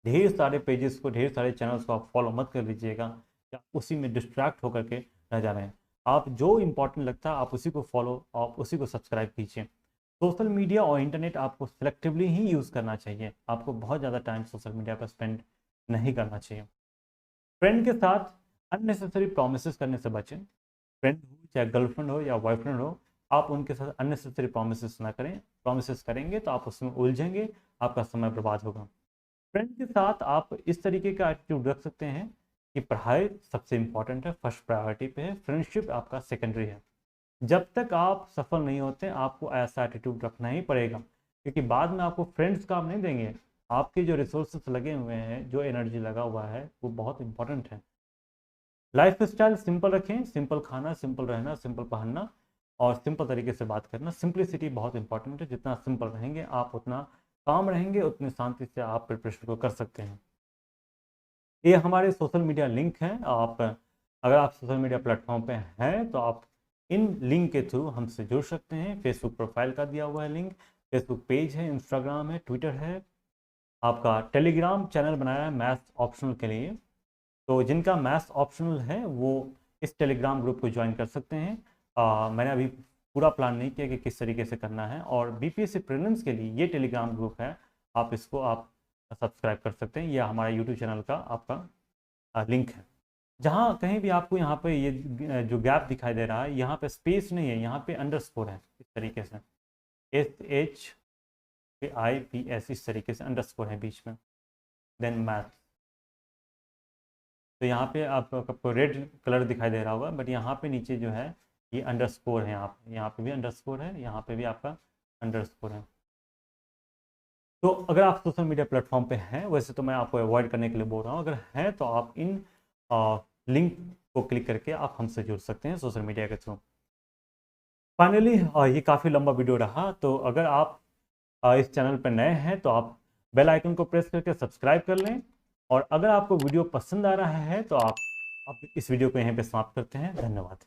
ढेर सारे पेजेस को, ढेर सारे चैनल्स को आप फॉलो मत कर लीजिएगा या उसी में डिस्ट्रैक्ट होकर के रह जा रहे हैं। आप जो इंपॉर्टेंट लगता है आप उसी को फॉलो, आप उसी को सब्सक्राइब कीजिए। सोशल मीडिया और इंटरनेट आपको सिलेक्टिवली ही यूज़ करना चाहिए। आपको बहुत ज़्यादा टाइम सोशल मीडिया पर स्पेंड नहीं करना चाहिए। फ्रेंड के साथ अननेसेसरी प्रोमिस करने से बचें। फ्रेंड हो चाहे गर्लफ्रेंड हो या बॉयफ्रेंड हो, आप उनके साथ अननेसेसरी प्रोमिस ना करें। प्रोमिस करेंगे तो आप उसमें उलझेंगे, आपका समय बर्बाद होगा। फ्रेंड के साथ आप इस तरीके का एटीट्यूड रख सकते हैं कि पढ़ाई सबसे इंपॉर्टेंट है, फर्स्ट प्रायोरिटी पे है, फ्रेंडशिप आपका सेकेंडरी है। जब तक आप सफल नहीं होते आपको ऐसा एटीट्यूड रखना ही पड़ेगा, क्योंकि बाद में आपको फ्रेंड्स काम नहीं देंगे। आपके जो रिसोर्सेस लगे हुए हैं, जो एनर्जी लगा हुआ है, वो बहुत इंपॉर्टेंट है। लाइफ स्टाइल सिंपल रखें, सिंपल खाना, सिंपल रहना, सिंपल पहनना और सिंपल तरीके से बात करना। सिंपलिसिटी बहुत इंपॉर्टेंट है। जितना सिंपल रहेंगे आप उतना काम रहेंगे, उतनी शांति से आप प्रिपरेशन को कर सकते हैं। ये हमारे सोशल मीडिया लिंक हैं। आप अगर आप सोशल मीडिया प्लेटफॉर्म पे हैं तो आप इन लिंक के थ्रू हमसे जुड़ सकते हैं। फेसबुक प्रोफाइल का दिया हुआ है लिंक, फेसबुक पेज है, इंस्टाग्राम है, ट्विटर है, आपका टेलीग्राम चैनल बनाया है मैथ्स ऑप्शनल के लिए। तो जिनका मैथ्स ऑप्शनल है वो इस टेलीग्राम ग्रुप को ज्वाइन कर सकते हैं। मैंने अभी पूरा प्लान नहीं किया कि किस तरीके से करना है, और बीपीएससी प्रीलिम्स के लिए ये टेलीग्राम ग्रुप है, आप इसको आप सब्सक्राइब कर सकते हैं। यह हमारा यूट्यूब चैनल का आपका लिंक है। जहाँ कहीं भी आपको यहाँ पे ये जो गैप दिखाई दे रहा है, यहाँ पे स्पेस नहीं है, यहाँ पे अंडरस्कोर है। इस तरीके से SHIPS इस तरीके से अंडरस्कोर है बीच में, देन मैथ। तो यहाँ पे आपको रेड कलर दिखाई दे रहा होगा, बट यहाँ पे नीचे जो है ये अंडरस्कोर है। यहाँ पे भी अंडरस्कोर है, यहाँ पे भी आपका अंडरस्कोर है। तो अगर आप सोशल मीडिया प्लेटफॉर्म पे हैं, वैसे तो मैं आपको अवॉइड करने के लिए बोल रहा हूँ, अगर हैं तो आप इन लिंक को क्लिक करके आप हमसे जुड़ सकते हैं सोशल मीडिया के थ्रू। फाइनली ये काफ़ी लंबा वीडियो रहा, तो अगर आप इस चैनल पर नए हैं तो आप बेल आइकन को प्रेस करके सब्सक्राइब कर लें, और अगर आपको वीडियो पसंद आ रहा है तो आप इस वीडियो को यहीं पे समाप्त करते हैं। धन्यवाद।